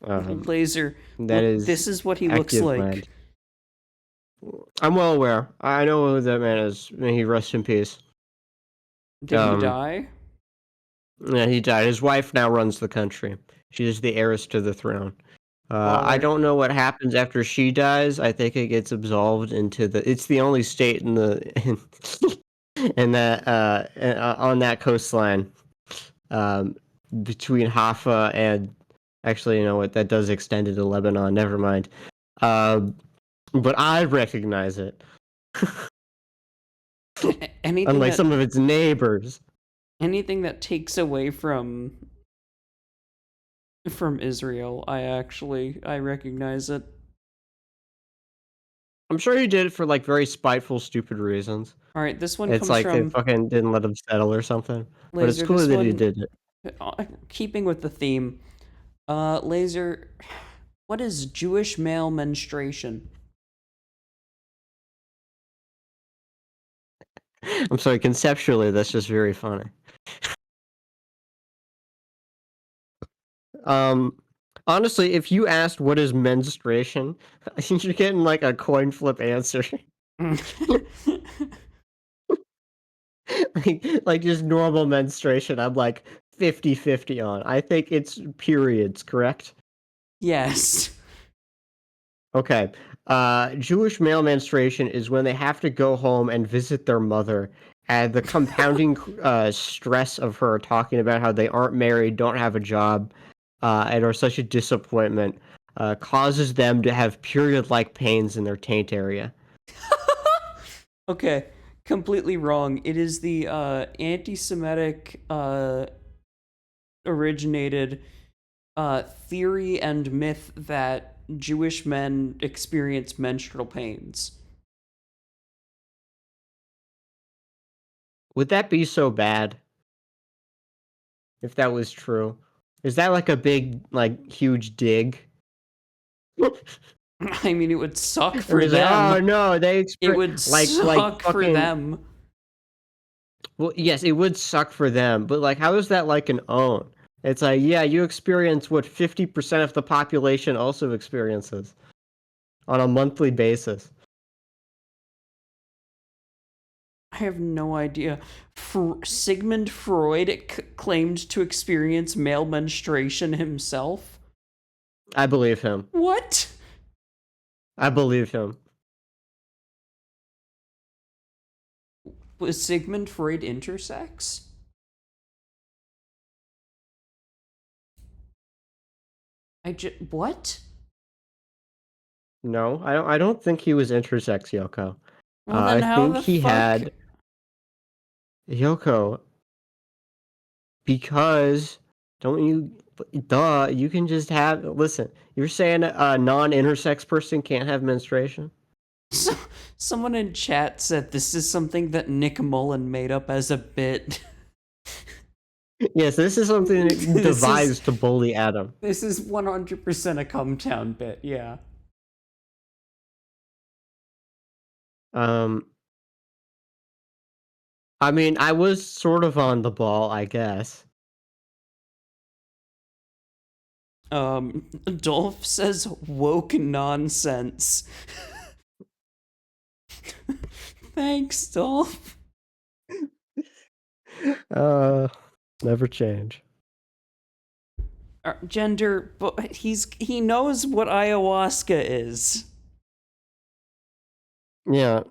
Laser. That Look, is this is what he looks active like. land. I'm well aware. I know who that man is. May he rest in peace. Did he die? Yeah, he died. His wife now runs the country. She is the heiress to the throne. I don't know what happens after she dies. I think it gets absolved into the. It's the only state in the in that on that coastline, between Haifa and actually, you know what? That does extend into Lebanon. Never mind. But I recognize it. Anything Unlike that, some of its neighbors. anything that takes away from Israel, I recognize it. I'm sure he did it for like very spiteful, stupid reasons. All right, this one It's comes like they from fucking didn't let him settle or something. But it's Laser. cool This that he one, did it. keeping with the theme, Laser. What is Jewish male menstruation? I'm sorry, conceptually, that's just very funny. Honestly, if you asked what is menstruation, you're getting like a coin flip answer. like just normal menstruation, I'm like 50-50 on. I think it's periods, correct? Yes. Okay. Jewish male menstruation is when they have to go home and visit their mother, and the compounding stress of her talking about how they aren't married, don't have a job, and are such a disappointment. causes them to have period-like pains in their taint area. Okay, completely wrong. It is the anti-Semitic originated theory and myth that Jewish men experience menstrual pains. Would that be so bad if that was true? Is that like a big, like, huge dig? I mean, it would suck Or for is it, oh them. no, they It experience would like suck for fucking. them. Well, yes, it would suck for them, but like, how is that like an own? It's like, yeah, you experience what 50% of the population also experiences on a monthly basis. I have no idea. Sigmund Freud claimed to experience male menstruation himself. I believe him. What? I believe him. Was Sigmund Freud intersex? What? No, I don't think he was intersex, Yoko. Well, then I how think the he fuck? had Yoko because don't you duh, you can just have listen, you're saying a non-intersex person can't have menstruation? So, someone in chat said this is something that Nick Mullen made up as a bit. Yes, this is something this is devised to bully Adam. this is 100% a Cumtown bit, yeah. Um, I mean, I was sort of on the ball, I guess. Dolph says woke nonsense. Thanks, Dolph. Uh, Never change. Gender, but he knows what ayahuasca is. Yeah.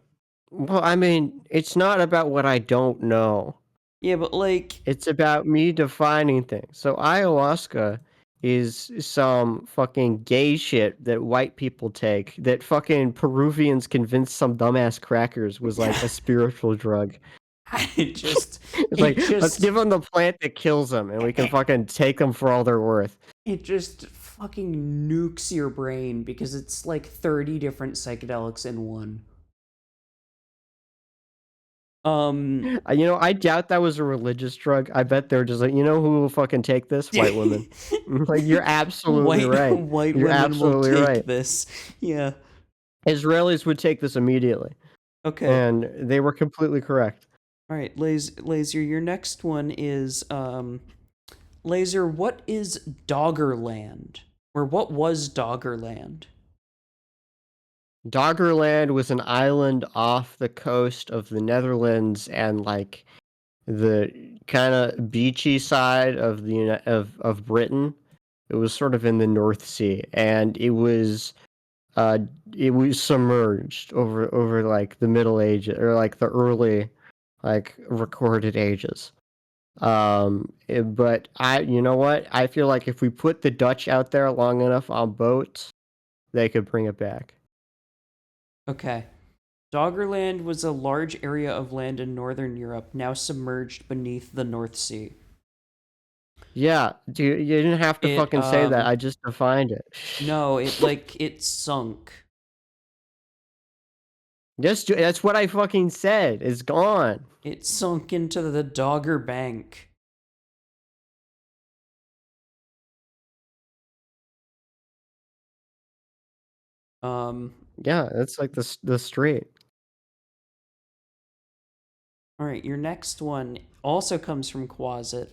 Well, I mean, it's not about what I don't know. Yeah, but like, It's about me defining things. So ayahuasca is some fucking gay shit that white people take that fucking Peruvians convinced some dumbass crackers was like a spiritual drug. it just, It's it like, let's just, give them the plant that kills them and we can fucking take them for all they're worth. it just fucking nukes your brain because it's like 30 different psychedelics in one. I doubt that was a religious drug. I bet they're just like, you know who will fucking take this? White women. Like, you're absolutely right. white You're women will absolutely take right. this. Yeah. Israelis would take this immediately. Okay. And they were completely correct. All right, Laser, your next one is Laser, what is Doggerland? Or what was Doggerland? Doggerland was an island off the coast of the Netherlands and like the kind of beachy side of of Britain. It was sort of in the North Sea, and uh it was submerged over like the Middle Ages or like the early like recorded ages. But you know what? I feel like if we put the Dutch out there long enough on boats, they could bring it back. Okay. Doggerland was a large area of land in northern Europe, now submerged beneath the North Sea. Yeah, dude, you didn't have to It fucking say that. I just defined it. no, it sunk. That's what I fucking said. It's gone. It sunk into the Dogger Bank. Um Yeah, that's like the street. all right, your next one also comes from Quasit.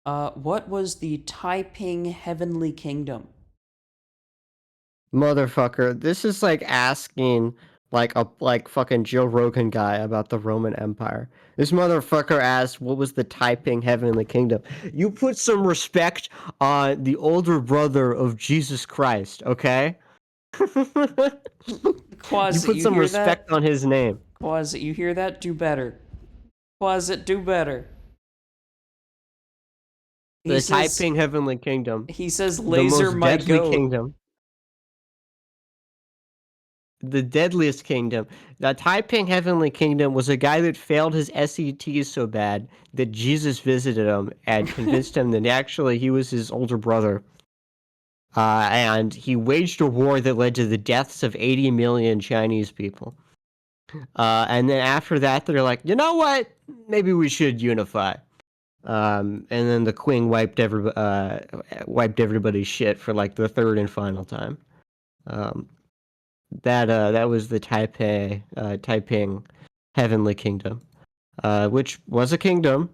What was the Taiping Heavenly Kingdom? Motherfucker, this is like asking like a like fucking Joe Rogan guy about the Roman Empire. This motherfucker asked what was the Taiping Heavenly Kingdom. You put some respect on the older brother of Jesus Christ, okay? You Quasit, put you some hear that? respect on his name. Quasit, you hear that? Do better. Quasit, do better. He The says Taiping Heavenly Kingdom, he says the laser most my deadly goat. kingdom. the deadliest kingdom. The Taiping Heavenly Kingdom was a guy that failed his SETs so bad that Jesus visited him and convinced him that actually he was his older brother. And he waged a war that led to the deaths of 80 million Chinese people. And then after that, they're like, you know what? Maybe we should unify. And then the Qing wiped everybody's shit for like the third and final time. That was the Taiping Heavenly Kingdom, which was a kingdom.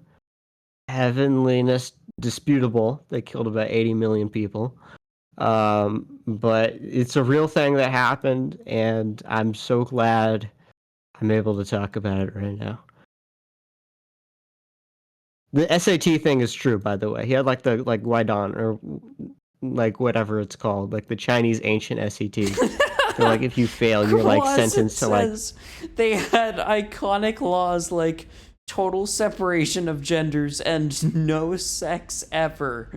Heavenliness disputable. They killed about 80 million people. But it's a real thing that happened, and I'm so glad I'm able to talk about it right now. The SAT thing is true, by the way. He had like the Guidon or like whatever it's called, like the Chinese ancient SATs. So like if you fail, you're like sentenced to like. They had iconic laws like total separation of genders and no sex ever.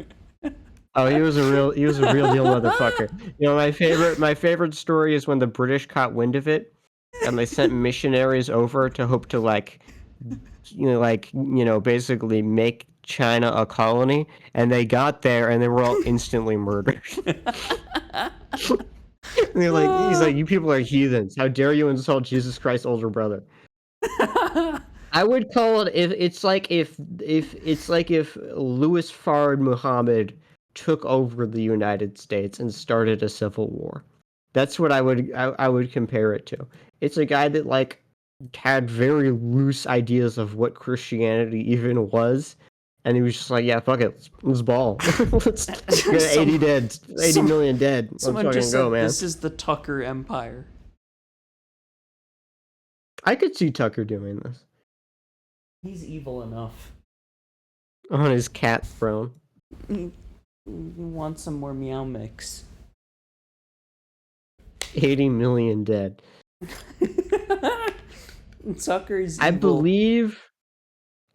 Oh, he was a real deal motherfucker. You know, my favorite story is when the British caught wind of it, and they sent missionaries over to hope to basically make China a colony, and they got there and they were all instantly murdered. He's like, you people are heathens. How dare you insult Jesus Christ's older brother? I would call it if it's like if Louis Fard Muhammad took over the United States and started a civil war. That's what I would compare it to. It's a guy that like had very loose ideas of what Christianity even was, and he was just like, yeah, fuck it, let's ball. Let's get 80 million dead. Let's someone fucking just go, said, man. This is the Tucker Empire. I could see Tucker doing this. He's evil enough. On his cat throne. He wants some more Meow Mix. 80 million dead. Tucker's evil.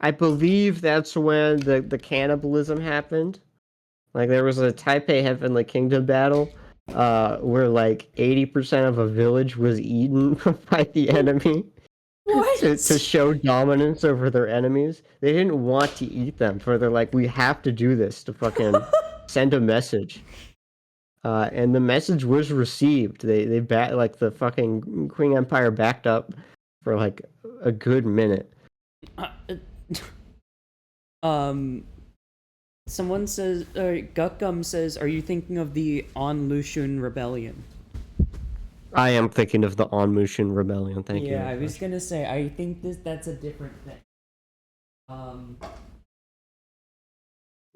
I believe that's when the cannibalism happened. Like there was a Taipei Heavenly Kingdom battle where like 80% of a village was eaten by the enemy. What? to show dominance over their enemies. They didn't want to eat them, so they're like, we have to do this to fucking send a message. And the message was received. They like the fucking Qing Empire backed up for like a good minute. Someone says, Gutgum says, are you thinking of the On Lushun Rebellion? I am thinking of the On Mushin Rebellion. Thank you. Yeah, I was gonna say, I think that's a different thing.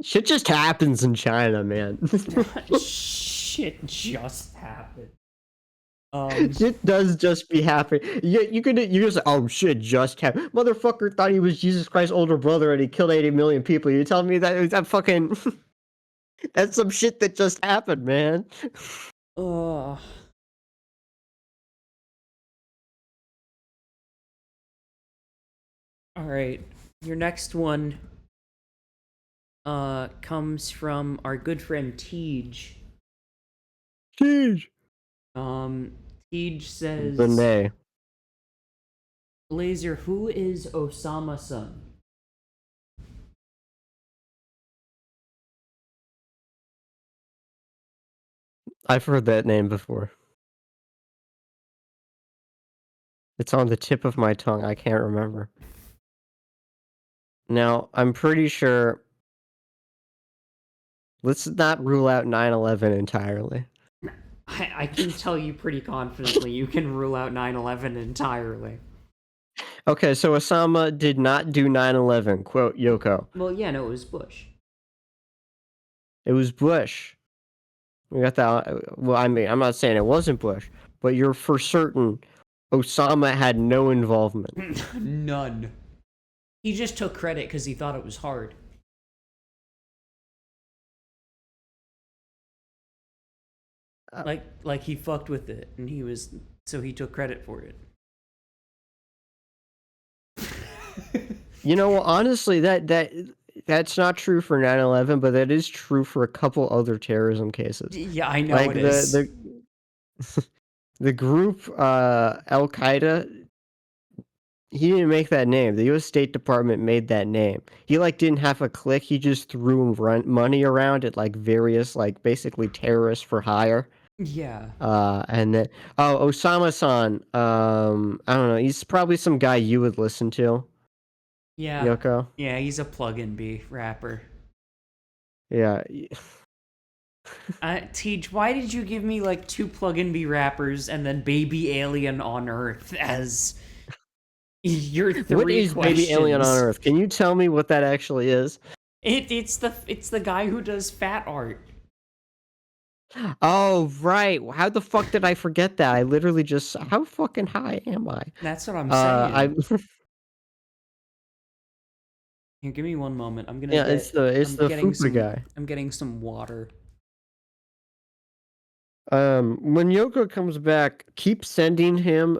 Shit just happens in China, man. Shit just happened. Shit does just be happening. You just oh shit just happened. Motherfucker thought he was Jesus Christ's older brother and he killed 80 million people. You telling me that fucking that's some shit that just happened, man. Alright, your next one comes from our good friend Tej. Tej. Tej says, Renee. Laser, who is Osama-san? I've heard that name before. It's on the tip of my tongue. I can't remember. Now, I'm pretty sure. Let's not rule out 9/11 entirely. I can tell you pretty confidently you can rule out 9/11 entirely. Okay, so Osama did not do 9/11, quote Yoko. Well, yeah, no, it was Bush. It was Bush. We got that. Well, I mean, I'm not saying it wasn't Bush, but you're for certain Osama had no involvement. None. He just took credit because he thought it was hard. Like he fucked with it, and so he took credit for it. You know, honestly, that's not true for 9/11, but that is true for a couple other terrorism cases. Yeah, I know like it is. The group Al Qaeda, he didn't make that name. The U.S. State Department made that name. He like didn't have a clique. He just threw money around at like various like basically terrorists for hire. Yeah. And then Osama-san. I don't know. He's probably some guy you would listen to. Yeah. Yoko. Yeah, he's a plug-in B rapper. Yeah. Tej, why did you give me like two plug-in B rappers and then Baby Alien on Earth as your What three is Baby Alien on questions? Earth? Can you tell me what that actually is? It's the guy who does fat art. Oh, right. How the fuck did I forget that? I literally just how fucking high am I? That's what I'm saying. I'm Here, give me one moment. yeah, it's the Fupa guy. I'm getting some water. When Yoko comes back, keep sending him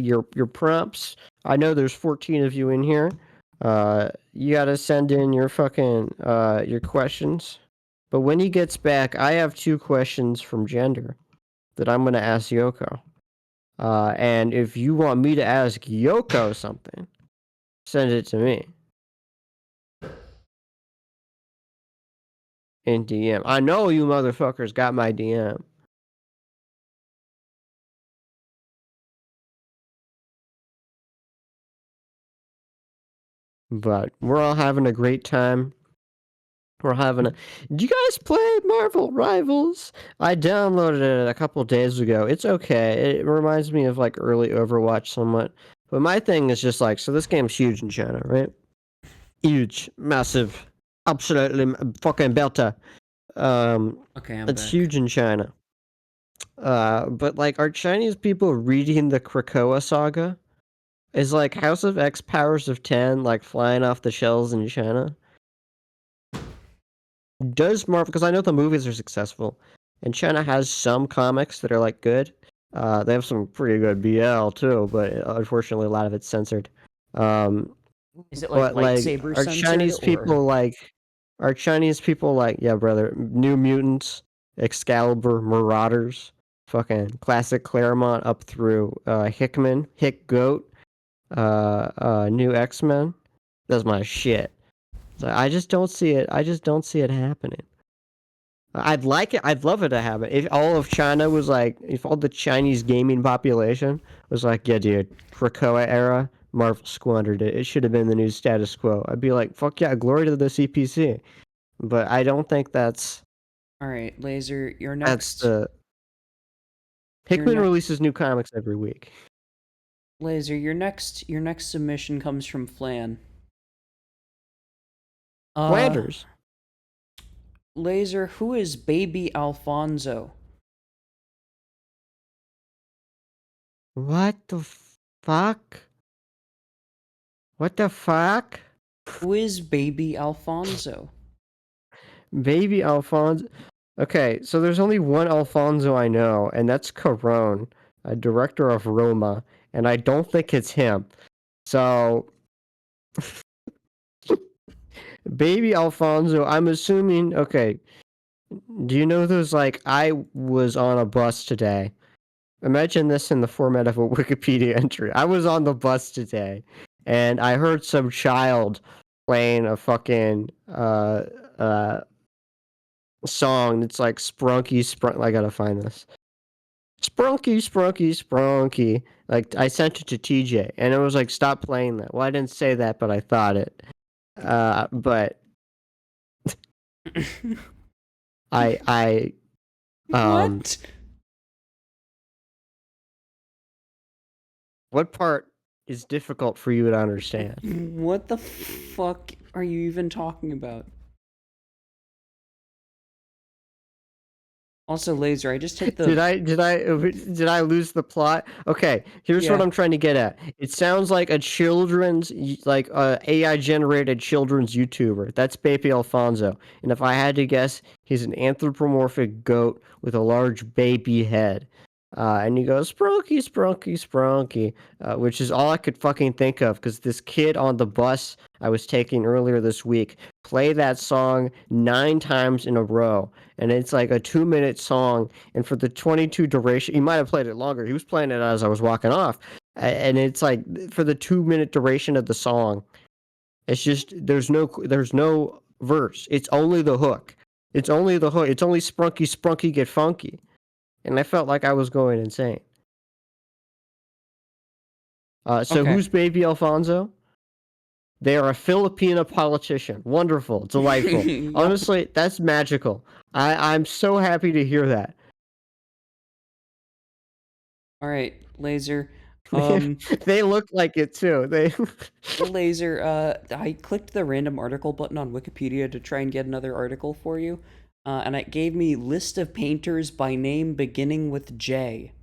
your prompts. I know there's 14 of you in here. You gotta send in your fucking your questions. But when he gets back, I have 2 questions from Gender that I'm gonna ask Yoko. And if you want me to ask Yoko something, send it to me in DM. I know you motherfuckers got my DM. But we're all having a great time. We're having a. Do you guys play Marvel Rivals? I downloaded it a couple days ago. It's okay. It reminds me of like early Overwatch somewhat. But my thing is just like, so this game's huge in China, right? Huge, massive, absolutely fucking belter. Okay, I'm It's back. huge in China. But like, are Chinese people reading the Krakoa saga? Is like House of X Powers of 10 like flying off the shelves in China? Does Marvel, because I know the movies are successful, and China has some comics that are like good. They have some pretty good BL too, but unfortunately a lot of it's censored. Um, Is it like but like, lightsaber censored or? Are Chinese people like, yeah, brother, New Mutants, Excalibur, Marauders, fucking classic Claremont up through Hickman, Hick Goat, New X-Men. That's my shit. So I just don't see it. I just don't see it happening. I'd like it. I'd love it to happen. If all of China was like, if all the Chinese gaming population was like, yeah, dude, Krakoa era, Marvel squandered it. It should have been the new status quo. I'd be like, fuck yeah, glory to the CPC. But I don't think All right, Laser, that's the. your Hickman next releases new comics every week. Laser, your next submission comes from Flan. Uh, Flanders. Laser, who is Baby Alfonso? What the fuck? What the fuck? Who is Baby Alfonso? Baby Alfonso. Okay, so there's only one Alfonso I know, and that's Caron, a director of Roma, and I don't think it's him. So, Baby Alfonso, I'm assuming. Okay, do you know those like I was on a bus today? Imagine this in the format of a Wikipedia entry. I was on the bus today, and I heard some child playing a fucking song that's like Sprunky Sprunk. I gotta find this. Sprunky, Sprunky, Sprunky. Like I sent it to TJ, and it was like, stop playing that. Well, I didn't say that, but I thought it. But I um, What? what part is difficult for you to understand? What the fuck are you even talking about? Also, Laser, I just hit the. Did I lose the plot? Okay, here's what Yeah. I'm trying to get at. It sounds like a children's like AI generated children's YouTuber. That's Baby Alfonso. And if I had to guess, he's an anthropomorphic goat with a large baby head. And he goes sprunky, sprunky, sprunky, which is all I could fucking think of because this kid on the bus I was taking earlier this week play that song 9 times in a row, and it's like a 2-minute song, and for the 22 duration, he might have played it longer. He was playing it as I was walking off, and it's like for the 2-minute duration of the song, it's just there's no verse. It's only the hook. It's only the hook. It's only sprunky sprunky get funky, and I felt like I was going insane. So Okay. who's Baby Alfonso? They are a Filipino politician. Wonderful, delightful. Yup. Honestly, that's magical. I'm so happy to hear that. All right, Laser. They look like it too. They Laser, I clicked the random article button on Wikipedia to try and get another article for you, and it gave me list of painters by name beginning with J.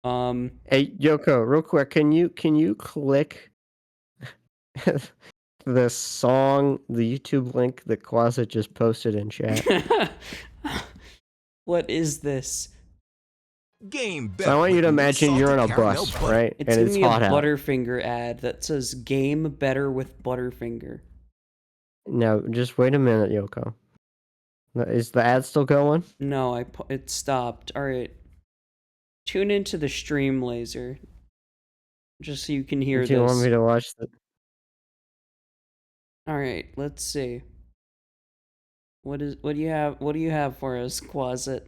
Hey Yoko, real quick, can you click the song, the YouTube link that Quasit just posted in chat? What is this? Game So I want you to imagine you're on a bus, right? It's And giving it's me a hot out. Butterfinger ad that says "Game better with Butterfinger." Now, just wait a minute, Yoko. Is the ad still going? No, it stopped. All right, tune into the stream, Laser, just so you can hear Do you want this. me to watch the? All right, let's see. What do you have? What do you have for us, Quasit?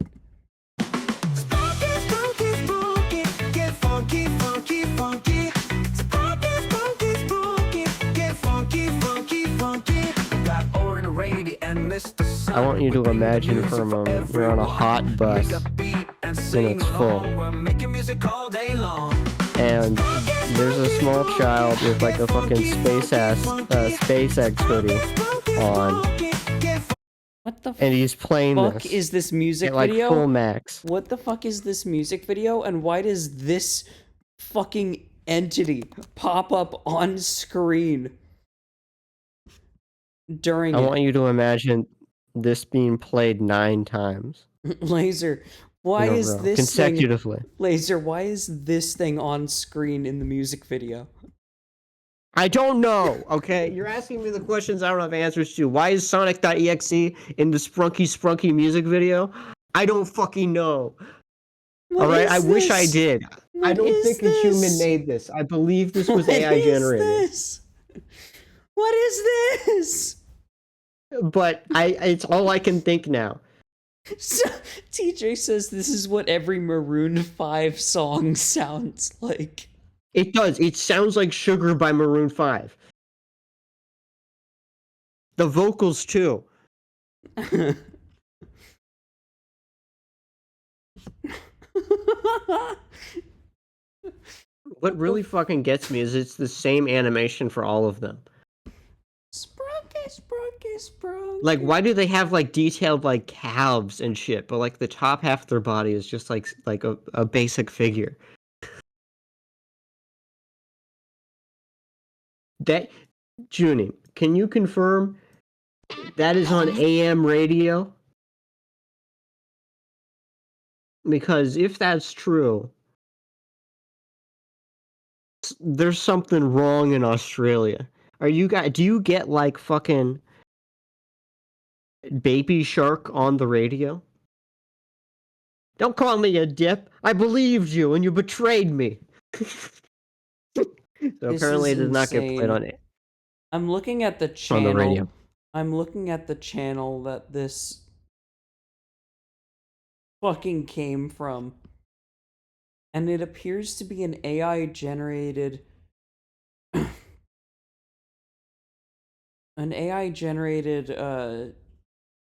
I want you to imagine for a moment you're on a hot bus and it's full. And there's a small child with like a fucking SpaceX hoodie on. What the And he's playing fuck this is this music at like video? full max. What the fuck is this music video? And why does this fucking entity pop up on screen during I it? want you to imagine this being played 9 times. Laser, why is this consecutively? Laser, why is this thing on screen in the music video? I don't know, okay? You're asking me the questions I don't have answers to. Why is Sonic.exe in the Sprunky music video? I don't fucking know. Alright, I wish I did. I don't think a human made this. I believe this was AI generated. What is this? But it's all I can think now. So, TJ says this is what every Maroon 5 song sounds like. It does. It sounds like Sugar by Maroon 5. The vocals, too. What really fucking gets me is it's the same animation for all of them. Sprunky. Like, why do they have, like, detailed, like, calves and shit, but, like, the top half of their body is just, like a basic figure? That, Junie, can you confirm that is on AM radio? Because if that's true, there's something wrong in Australia. Do you get, like, fucking Baby Shark on the radio? Don't call me a dip. I believed you and you betrayed me. So apparently it does not get played on it. I'm looking at the channel. On the radio. I'm looking at the channel that this fucking came from. And it appears to be an AI generated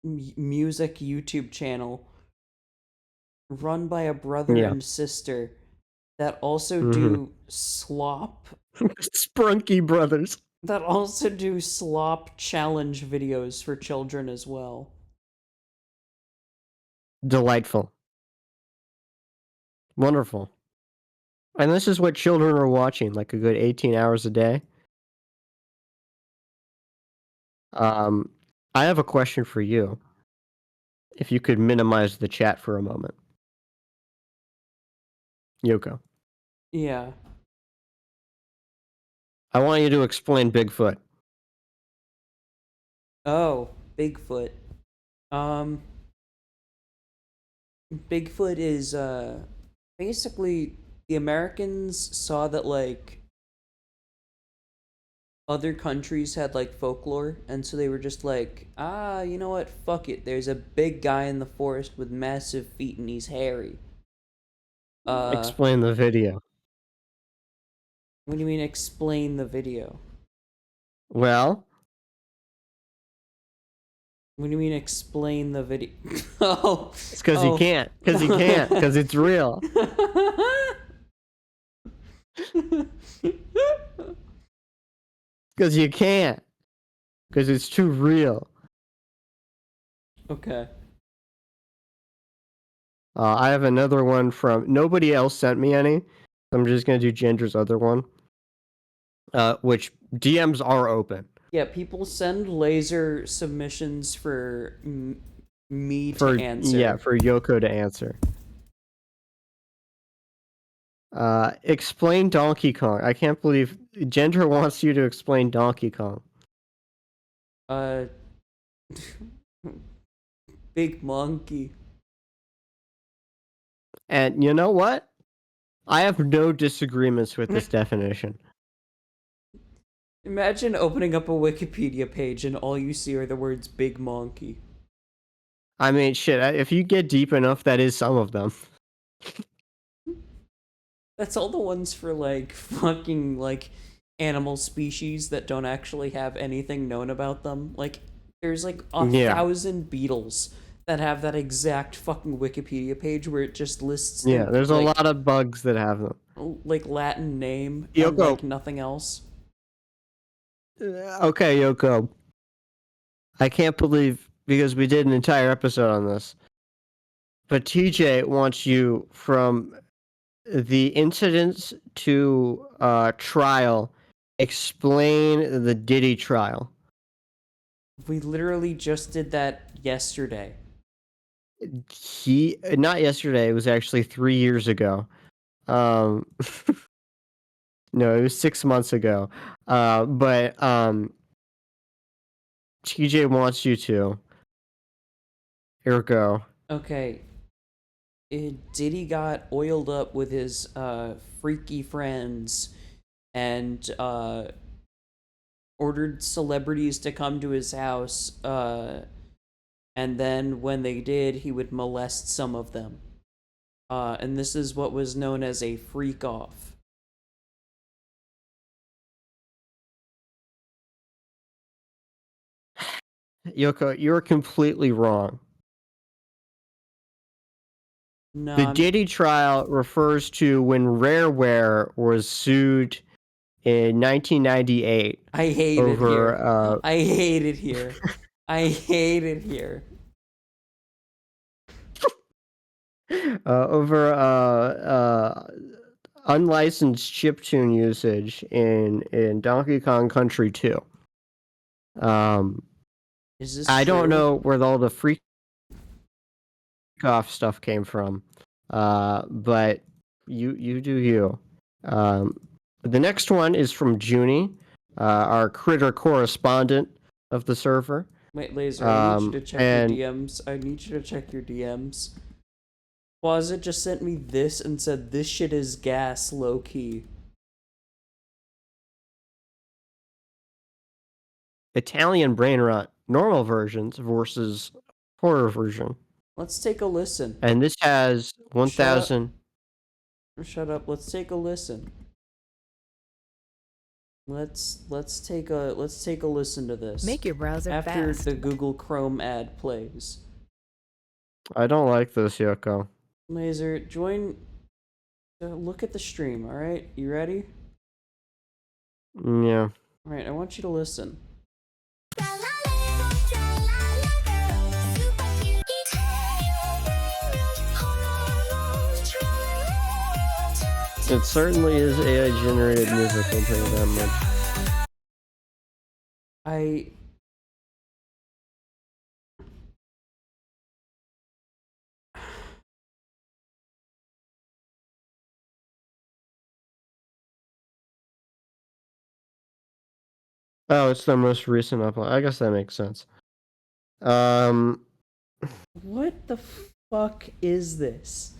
music YouTube channel run by a brother and sister that also do slop Sprunky Brothers. That also do slop challenge videos for children as well. Delightful. Wonderful. And this is what children are watching, like a good 18 hours a day. I have a question for you. If you could minimize the chat for a moment. Yoko. Yeah. I want you to explain Bigfoot. Oh, Bigfoot. Bigfoot is basically the Americans saw that like other countries had like folklore, and so they were just like, ah, you know what? Fuck it. There's a big guy in the forest with massive feet and he's hairy. Explain the video. What do you mean explain the video? Well, What do you mean explain the video? Oh, it's because you oh. can't. Because you can't. Because it's real. Because you can't. Because it's too real. Okay. I have another one from... Nobody else sent me any. I'm just going to do Ginger's other one. Which DMs are open. Yeah, people send laser submissions for me to answer. Yeah, for Yoko to answer. Explain Donkey Kong. I can't believe Ginger wants you to explain Donkey Kong. Big monkey. And you know what? I have no disagreements with this definition. Imagine opening up a Wikipedia page and all you see are the words big monkey. I mean, shit, if you get deep enough, that is some of them. That's all the ones for like fucking like animal species that don't actually have anything known about them. Like there's like 1,000 beetles that have that exact fucking Wikipedia page where it just lists there's like, a lot of bugs that have them. Like Latin name Yoko. and like nothing else. Okay, Yoko. I can't believe, because we did an entire episode on this, but TJ wants you from the incidents to trial, explain the Diddy trial. We literally just did that yesterday. Not yesterday, it was actually 3 years ago. No, it was 6 months ago. But TJ wants you to. Here we go. Okay. Diddy got oiled up with his freaky friends and ordered celebrities to come to his house, and then when they did, he would molest some of them. And this is what was known as a freak off. Yoko, you're completely wrong. No, The Diddy trial refers to when Rareware was sued in 1998. I hate over, it here. I hate it here. I hate it here. Over unlicensed chiptune usage in Donkey Kong Country 2. Is this I don't true? know where all the freak off stuff came from, but you do you. The next one is from Junie, our critter correspondent of the server. Wait, Laser, I need you to check your DMs. I need you to check your DMs. Quasit just sent me this and said, this shit is gas, low-key. Italian brain rot, normal versions versus horror version. Let's take a listen. And this has 1,000... Shut up. Let's take a listen. Let's take a listen to this. Make your browser after fast. the Google Chrome ad plays. I don't like this, Yoko. Laser, join. Look at the stream. All right, you ready? Yeah. All right, I want you to listen. It certainly is AI generated music, I'll tell you that much. I Oh, it's the most recent upload. I guess that makes sense. Um, What the fuck is this?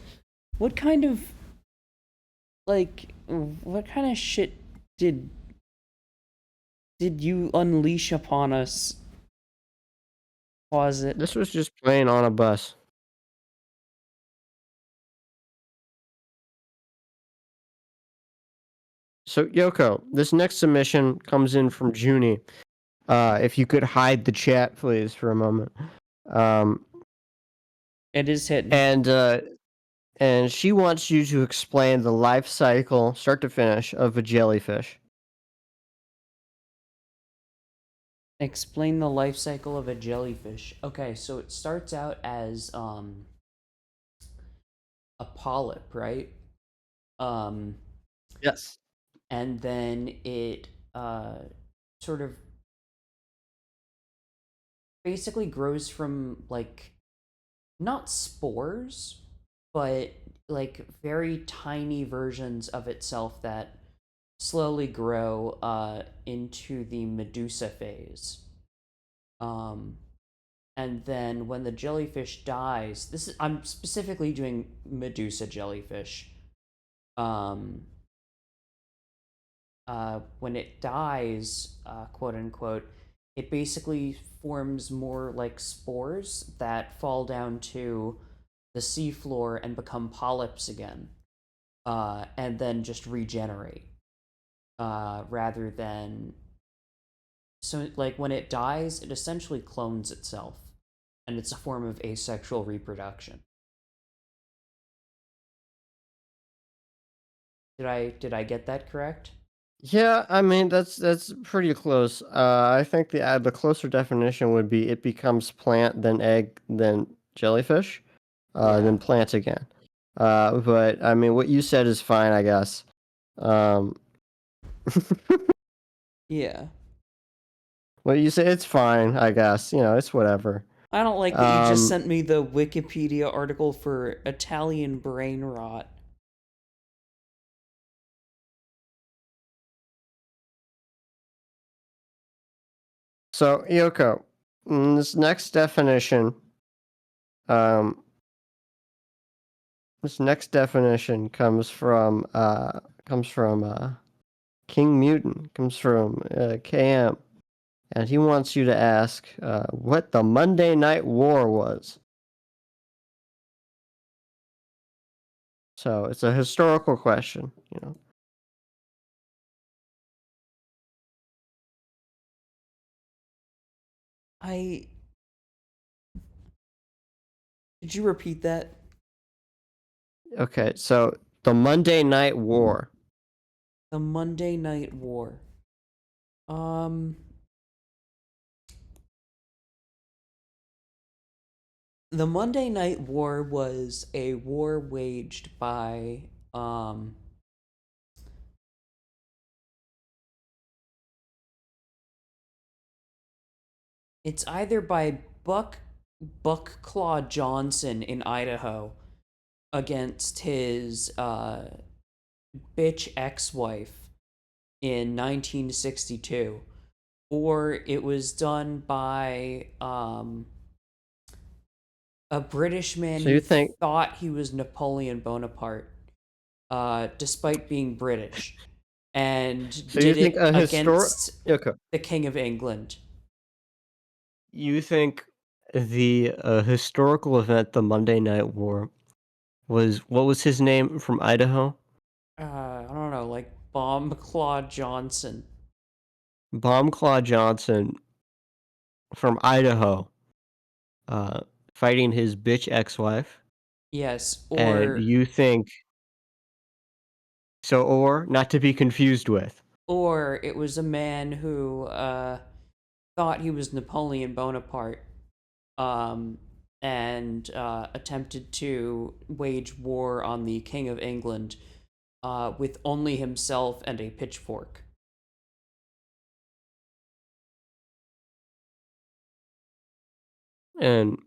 What kind of what kind of shit did you unleash upon us? Pause it. this was just playing on a bus. So, Yoko, this next submission comes in from Junie. If you could hide the chat, please, for a moment. It is hidden. And she wants you to explain the life cycle, start to finish, of a jellyfish. Explain the life cycle of a jellyfish. Okay, so it starts out as a polyp, right? Yes. And then it sort of basically grows from like not spores, but like very tiny versions of itself that slowly grow into the Medusa phase. And then when the jellyfish dies, I'm specifically doing Medusa jellyfish. Um, when it dies, quote unquote, it basically forms more like spores that fall down to the seafloor and become polyps again, and then just regenerate. Rather than so like when it dies, it essentially clones itself, and it's a form of asexual reproduction. Did I get that correct? Yeah, I mean that's pretty close. I think the closer definition would be it becomes plant, then egg, then jellyfish, Yeah. then plant again. But I mean, what you said is fine, I guess. Um, Yeah. what you say, it's fine, I guess. You know, it's whatever. I don't like that you just Um, sent me the Wikipedia article for Italian brain rot. so Yoko, this next definition, um, this next definition comes from King Mutant, comes from KM. And he wants you to ask what the Monday Night War was. So it's a historical question, you know. I Could you repeat that? Okay, so the Monday Night War. The Monday Night War. Um the Monday Night War was a war waged by it's either by Buckclaw Johnson in Idaho against his bitch ex-wife in 1962, or it was done by a British man So you who think thought he was Napoleon Bonaparte, despite being British, and so you did think it a historic against okay. the King of England. You think the historical event, the Monday Night War, was what was his name from Idaho? I don't know, like Bomb Claw Johnson. Bombclaw Johnson from Idaho, uh, fighting his bitch ex-wife, Yes, and you think so, or not to be confused with. or it was a man who thought he was Napoleon Bonaparte, um, and attempted to wage war on the King of England with only himself and a pitchfork. And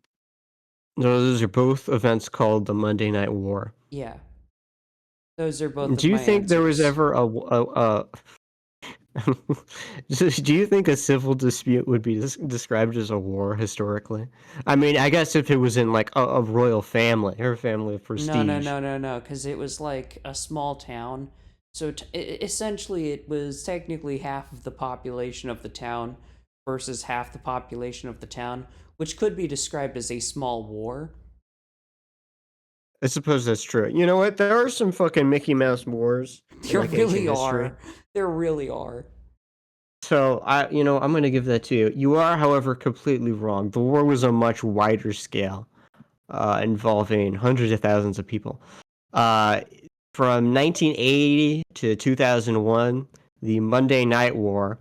those are both events called the Monday Night War. Yeah, those are both of Do you my think there was answers. ever Do you think a civil dispute would be described as a war historically? I mean, I guess if it was in like a royal family or a family of prestige. No, because it was like a small town. So essentially, it was technically half of the population of the town versus half the population of the town, which could be described as a small war. I suppose that's true. You know what? There are some fucking Mickey Mouse wars in There like ancient really history. are. There really are. So I'm going to give that to you. You are, however, completely wrong. The war was a much wider scale, involving hundreds of thousands of people. Uh, from 1980 to 2001, the Monday Night War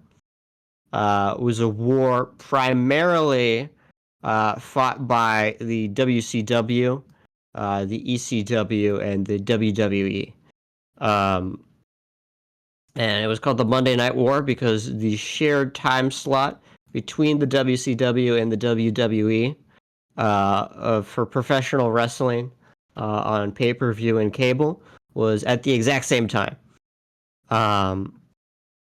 was a war primarily fought by the WCW, the ECW, and the WWE. Um, and it was called the Monday Night War because the shared time slot between the WCW and the WWE for professional wrestling on pay-per-view and cable was at the exact same time.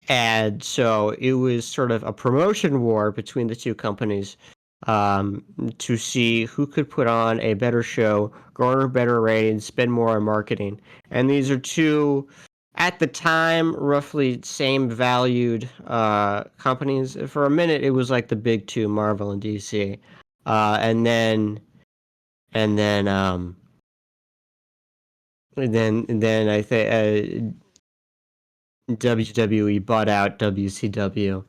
And so it was sort of a promotion war between the two companies to see who could put on a better show, garner better ratings, spend more on marketing. And these are two, at the time, roughly same valued companies. For a minute, it was like the big two, Marvel and DC. And then, and then, and then I think WWE bought out WCW,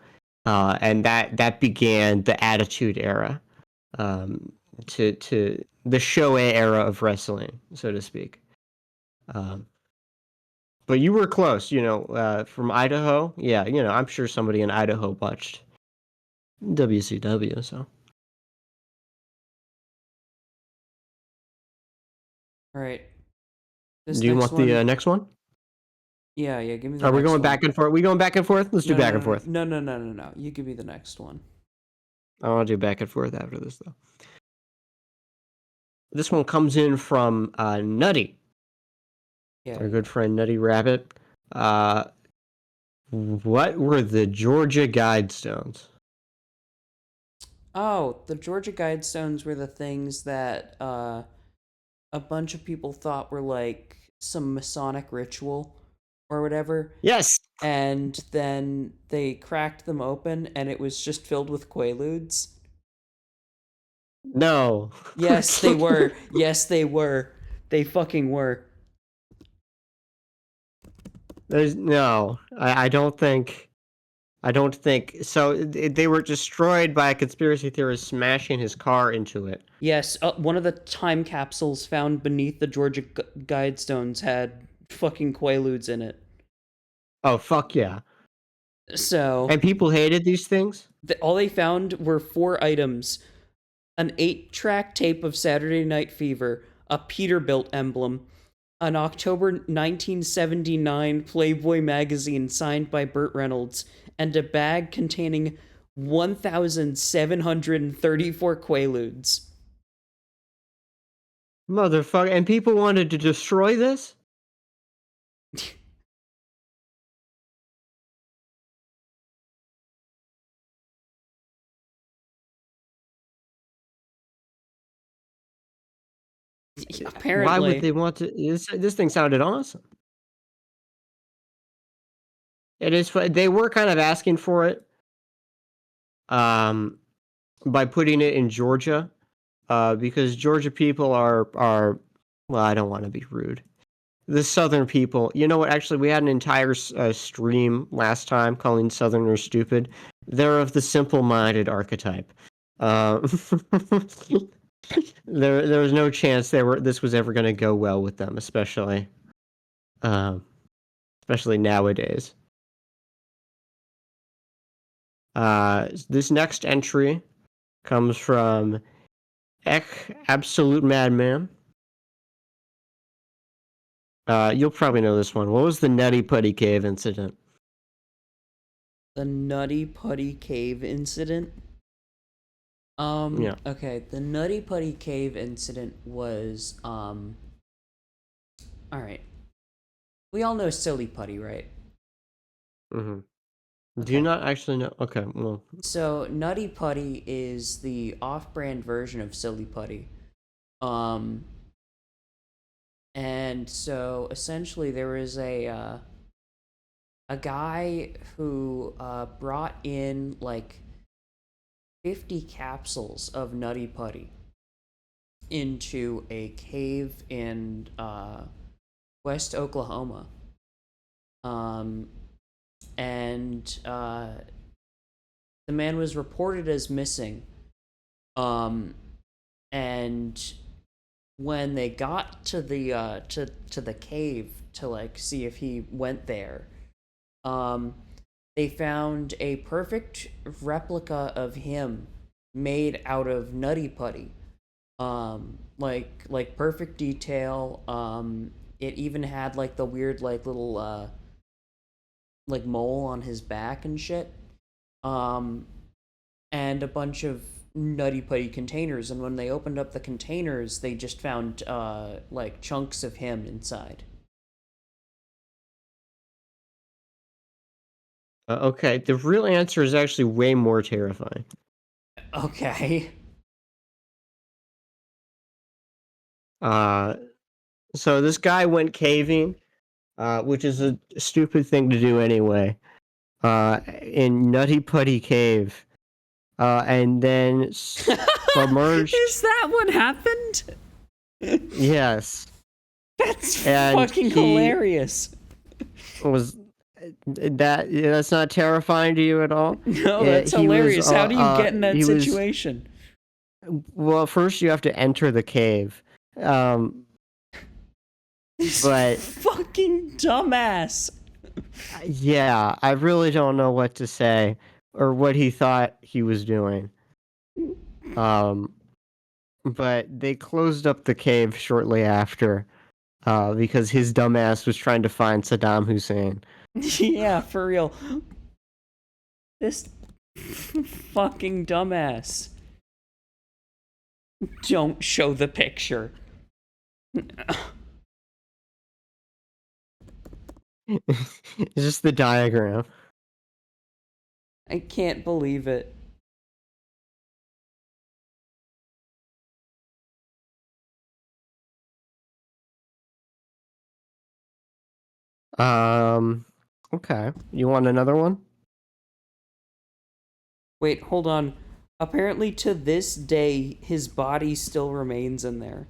and that began the Attitude Era, um, to the Showa era of wrestling, so to speak. Um, but you were close, from Idaho. Yeah, I'm sure somebody in Idaho watched WCW. So, All right. This do you next want the one. next one? Yeah, give me the Are we next going one. back and forth? We going back and forth? Let's do back and forth. No. You give me the next one. I want to do back and forth after this though. This one comes in from Nutty. Yeah. Our good friend Nutty Rabbit. What were the Georgia Guidestones? Oh, the Georgia Guidestones were the things that a bunch of people thought were like some Masonic ritual or whatever. Yes. And then they cracked them open and it was just filled with Quaaludes. No. Yes, they were. Yes, they were. They fucking were. There's no. I don't think. I don't think so. They were destroyed by a conspiracy theorist smashing his car into it. Yes, one of the time capsules found beneath the Georgia Guidestones had fucking Quaaludes in it. Oh fuck yeah! So, And people hated these things. all they found were 4 items: an 8-track tape of Saturday Night Fever, a Peterbilt emblem, an October 1979 Playboy magazine signed by Burt Reynolds, and a bag containing 1,734 Quaaludes. Motherfucker! And people wanted to destroy this. Why would Apparently. they want to? This thing sounded awesome. It is. They were kind of asking for it. By putting it in Georgia, because Georgia people are. Well, I don't want to be rude. The Southern people. You know what? Actually, we had an entire stream last time calling Southerners stupid. They're of the simple-minded archetype. Uh, there was no chance this was ever going to go well with them, um, especially nowadays. This next entry comes from Absolute Madman. You'll probably know this one. What was the Nutty Putty Cave incident? The Nutty Putty Cave incident? Yeah. Okay, the Nutty Putty Cave incident was, alright. We all know Silly Putty, right? Mm-hmm. Do you not actually know? Okay, well. So Nutty Putty is the off-brand version of Silly Putty. Um, and so essentially there was a guy who brought in like 50 capsules of Nutty Putty into a cave in West Oklahoma. Um, and the man was reported as missing. And when they got to the to the cave to like see if he went there, um, they found a perfect replica of him made out of Nutty Putty. Like perfect detail. It even had like the weird like little like mole on his back and shit. Um, and a bunch of Nutty Putty containers. And when they opened up the containers, they just found like chunks of him inside. Okay, the real answer is actually way more terrifying. Okay. Uh, so this guy went caving, which is a stupid thing to do anyway, in Nutty Putty Cave, and then emerged. Is that what happened? Yes. That's And fucking hilarious. Was that's not terrifying to you at all? No, that's hilarious. How do you get in that situation? Well, first you have to enter the cave. But fucking dumbass. Yeah, I really don't know what to say or what he thought he was doing. But they closed up the cave shortly after, because his dumbass was trying to find Saddam Hussein. Yeah, for real. This fucking dumbass. Don't show the picture. It's just the diagram. I can't believe it. Okay. You want another one? Wait, hold on. Apparently to this day, his body still remains in there.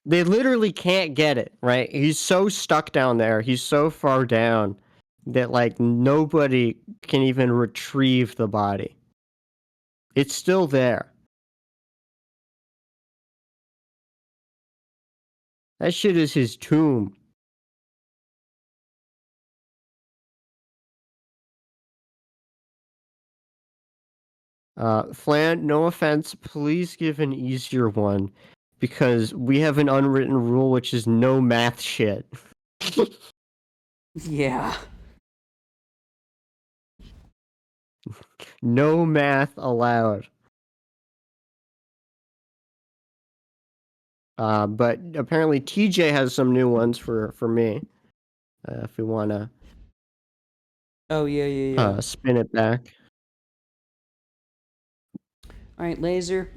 They literally can't get it, right? He's so stuck down there. He's so far down that, like, nobody can even retrieve the body. It's still there. That shit is his tomb. Flan, no offense, please give an easier one, because we have an unwritten rule which is no math shit. Yeah. No math allowed. But apparently TJ has some new ones for me. If we wanna Oh, yeah. spin it back. Alright, Laser.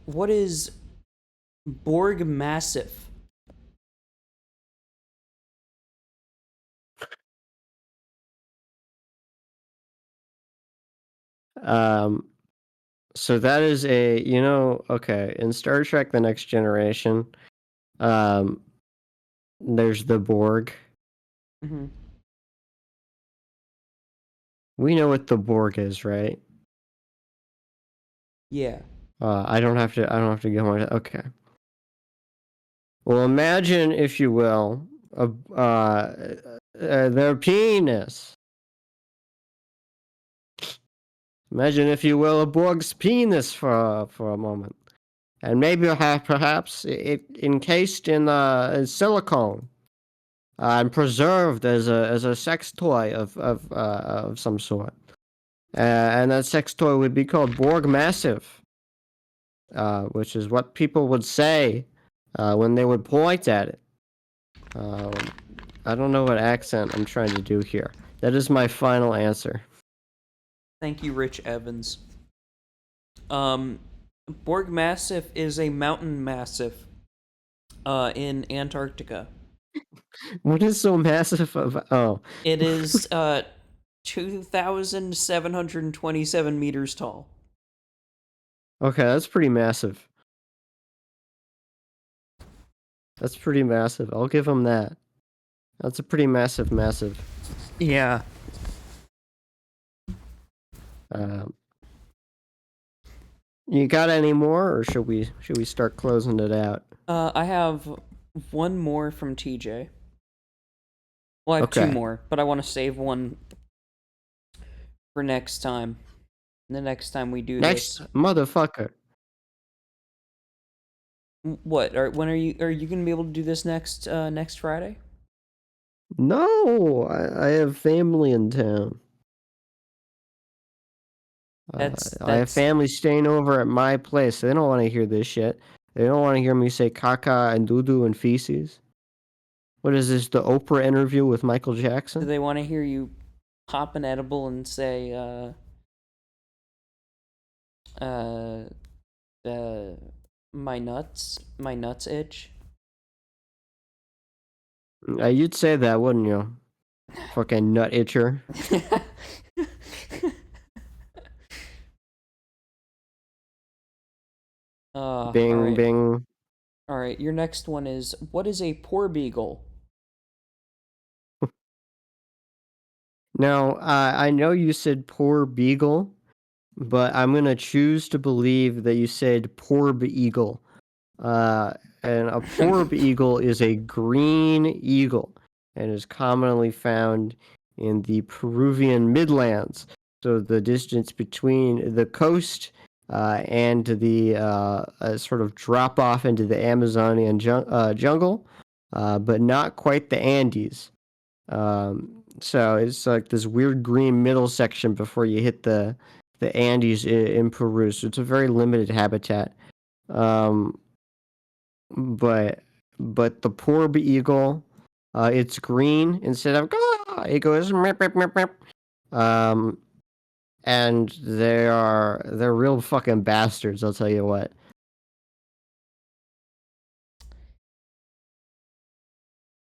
What is Borg Massif? So that is okay, in Star Trek The Next Generation, there's the Borg. Mm-hmm. We know what the Borg is, right? Yeah. I don't have to go on. Okay. Well, imagine, if you will, their penis. Imagine, if you will, a Borg's penis for a moment, and maybe perhaps it encased in silicone, and preserved as a sex toy of some sort, and that sex toy would be called Borg Massive, which is what people would say when they would point at it. I don't know what accent I'm trying to do here. That is my final answer. Thank you, Rich Evans. Borg Massif is a mountain massif in Antarctica. What is so massive of? Oh, It is 2,727 meters tall. okay, that's pretty massive. That's pretty massive. I'll give him that. That's a pretty massive. Yeah. Um, you got any more, or should we start closing it out? I have one more from TJ. Well, I have two Okay. more, but I want to save one for next time. The next time we do Next, this. motherfucker. What? When are you gonna be able to do this next Friday? No, I have family in town. I have family staying over at my place. They don't want to hear this shit. They don't want to hear me say caca and doo-doo and feces. What is this, the Oprah interview with Michael Do Jackson? they want to hear you pop an edible and say my nuts itch? You'd say that, wouldn't you? Fucking nut itcher. Bing, all right. bing. All right, your next one is, what is a poor beagle? Now, I know you said poor beagle, but I'm gonna choose to believe that you said porb eagle. And a porb eagle is a green eagle and is commonly found in the Peruvian Midlands. So the distance between the coast and the sort of drop off into the Amazonian jungle, but not quite the Andes. So it's like this weird green middle section before you hit the Andes in Peru. So it's a very limited habitat. Um, but the poor eagle, it's green instead of it goes mip, mip, mip, mip. And they're real fucking bastards. I'll tell you what.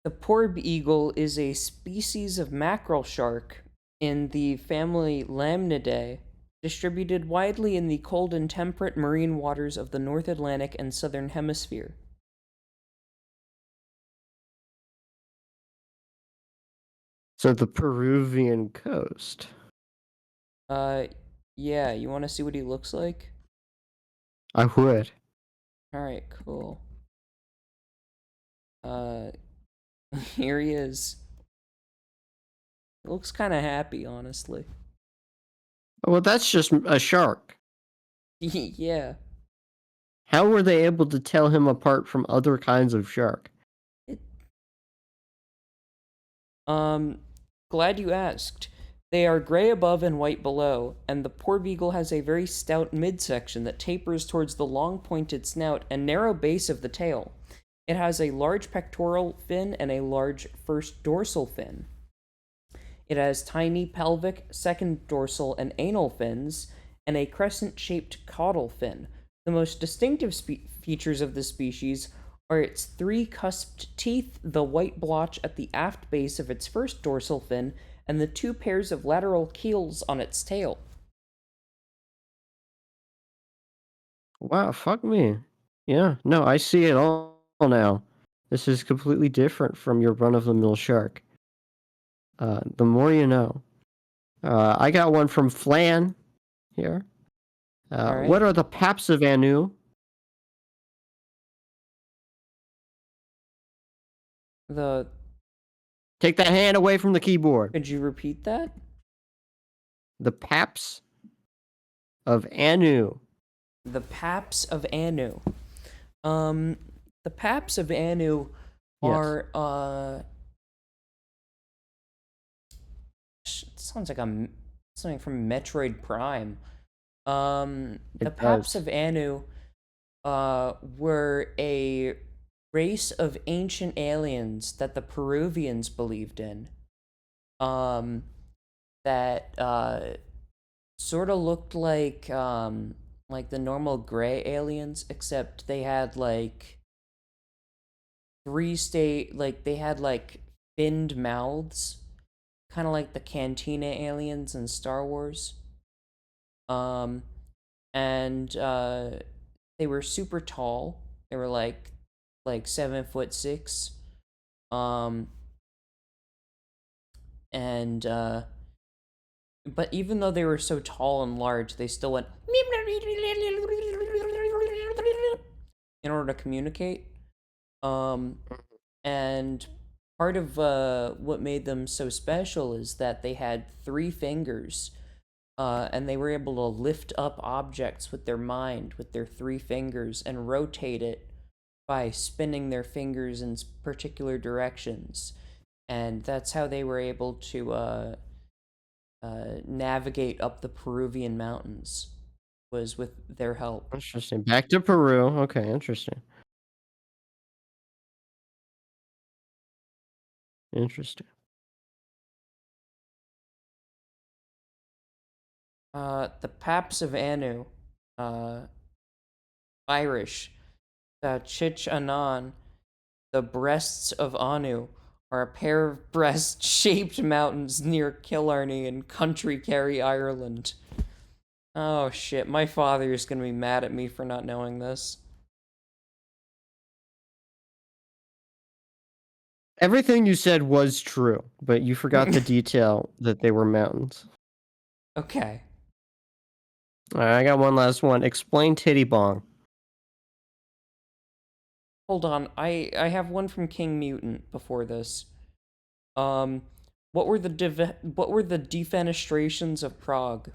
The porb eagle is a species of mackerel shark in the family Lamnidae, distributed widely in the cold and temperate marine waters of the North Atlantic and Southern Hemisphere. So the Peruvian coast. Yeah, you want to see what he looks like? I would. Alright, cool. Here he is. Looks kind of happy, honestly. Well, that's just a shark. Yeah. How were they able to tell him apart from other kinds of shark? Glad you asked. They are gray above and white below, and the poor beagle has a very stout midsection that tapers towards the long pointed snout and narrow base of the tail. It has a large pectoral fin and a large first dorsal fin. It has tiny pelvic, second dorsal, and anal fins, and a crescent-shaped caudal fin. The most distinctive features of this species are its three cusped teeth, the white blotch at the aft base of its first dorsal fin, and the two pairs of lateral keels on its tail. Wow, fuck me. Yeah, no, I see it all now. This is completely different from your run-of-the-mill shark. The more you know. I got one from Flan here. Alright. What are the paps of Anu? Take that hand away from the keyboard. Could you repeat that? The paps of Anu. The paps of Anu. The paps of Anu are, sounds like something from Metroid Prime. The paps of Anu, were a race of ancient aliens that the Peruvians believed in. that sort of looked like the normal gray aliens, except they had like they had like finned mouths, kind of like the Cantina aliens in Star Wars. Um, and they were super tall. They were like 7'6". Um, and but even though they were so tall and large, they still went in order to communicate. Um, and part of what made them so special is that they had 3 fingers, and they were able to lift up objects with their mind, with their 3 fingers, and rotate it by spinning their fingers in particular directions. And that's how they were able to navigate up the Peruvian mountains, was with their help. Interesting. Back to Peru. Okay, interesting. Interesting. The Paps of Anu, Irish, Chich Anan, the breasts of Anu, are a pair of breast-shaped mountains near Killarney in County Kerry, Ireland. Oh shit, my father is gonna be mad at me for not knowing this. Everything you said was true, but you forgot the detail that they were mountains. Okay. All right, I got one last one. Explain titty bong. Hold on, I have one from King Mutant before this. Um, what were the defenestrations of Prague?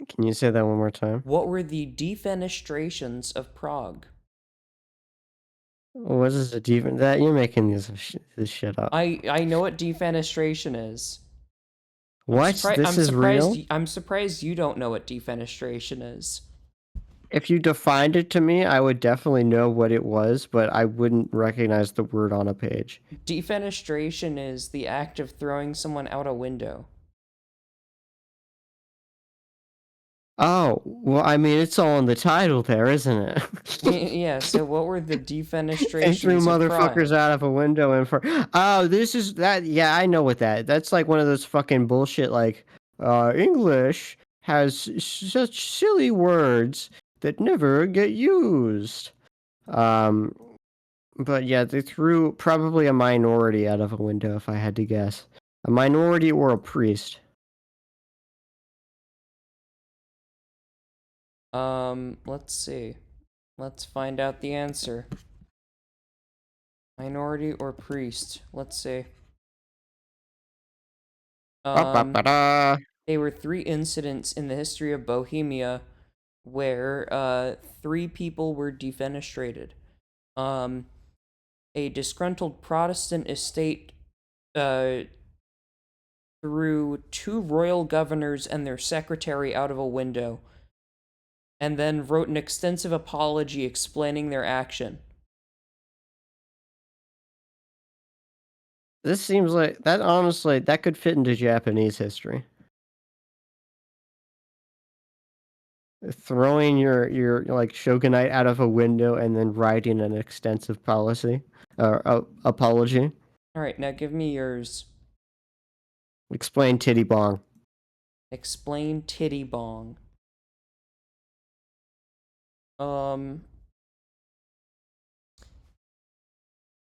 Can you say that one more time? What were the defenestrations of Prague? What is a defense? That you're making this shit up. I know what defenestration is. What? This is real? I'm surprised you don't know what defenestration is. If you defined it to me, I would definitely know what it was, but I wouldn't recognize the word on a page. Defenestration is the act of throwing someone out a window. Oh, well, I mean, it's all in the title there, isn't it? Yeah, so what were the They defenestrations threw of Prague? motherfuckers out of a window and for this is that yeah, I know what that's like one of those fucking bullshit like English has such silly words that never get used. Um but yeah, they threw probably a minority out of a window if I had to guess. A minority or a priest. Let's see. Let's find out the answer. Minority or priest? Let's see. Ba-ba-ba-da. They were 3 incidents in the history of Bohemia where 3 people were defenestrated. A disgruntled Protestant estate threw 2 royal governors and their secretary out of a window, and then wrote an extensive apology explaining their action. This seems like that honestly that could fit into Japanese history. Throwing your like shogunate out of a window and then writing an extensive policy or apology. All right, now give me yours. Explain titty bong. Explain titty bong.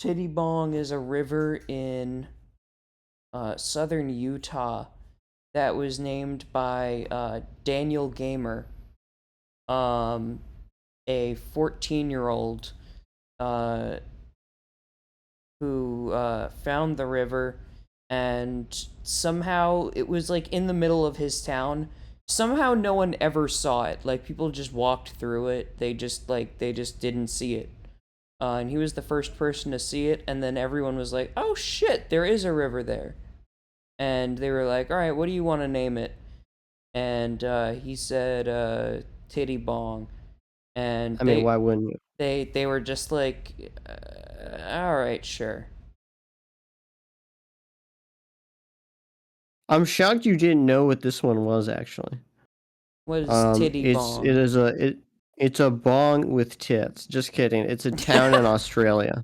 Titty Bong is a river in southern Utah that was named by Daniel Gamer, a 14-year-old who found the river, and somehow it was like in the middle of his town. Somehow no one ever saw it. Like people just walked through it. They just didn't see it. And he was the first person to see it, and then everyone was like, "Oh shit, there is a river there." And they were like, "All right, what do you want to name it?" And he said, "Titty Bong." And I mean, why wouldn't you? they were just like, "All right, sure." I'm shocked you didn't know what this one was actually. What is titty bong? It's a bong with tits. Just kidding. It's a town in Australia.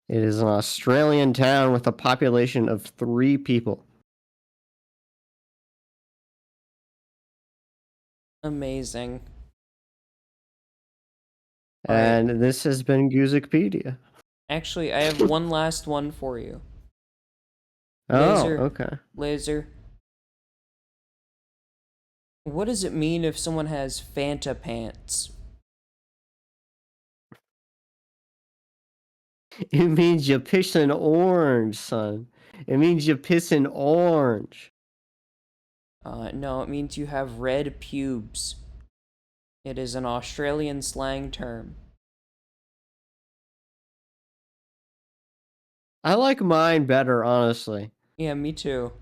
It is an Australian town with a population of 3 people. Amazing. And this has been Guzikpedia. Actually, I have one last one for you. Oh, okay. Laser. What does it mean if someone has Fanta pants? It means you're pissing orange, son. It means you're pissing orange. No, it means you have red pubes. It is an Australian slang term. I like mine better, honestly. Yeah, me too.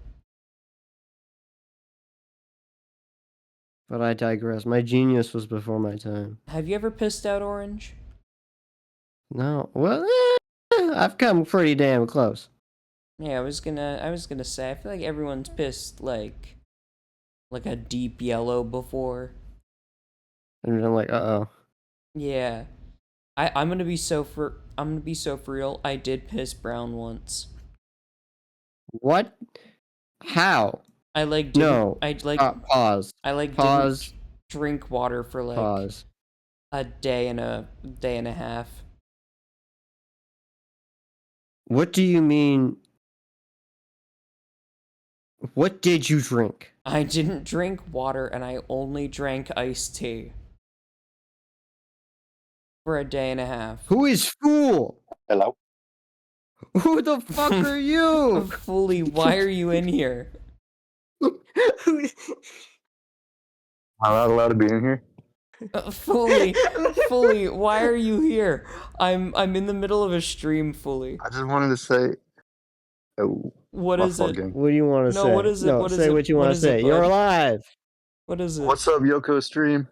But I digress. My genius was before my time. Have you ever pissed out orange? No. Well, I've come pretty damn close. Yeah, I was gonna say, I feel like everyone's pissed like a deep yellow before. And I'm like, uh-oh. Yeah. I'm gonna be so for real. I did piss brown once. What? How? I like didn't No. I like Pause. I like Pause. didn't drink water for like Pause. a day and a half. What do you mean? What did you drink? I didn't drink water and I only drank iced tea. For a day and a half. Who is Fool? Hello? Who the fuck are you? Fully, why are you in here? I'm not allowed to be in here? Fully, why are you here? I'm in the middle of a stream, Fully. I just wanted to say... Oh, What is it? game. What do you want to say? No, what is it? No, What is say it? what you What want to is it, say. You're bud? alive. What is it? What's up, Yoko Stream?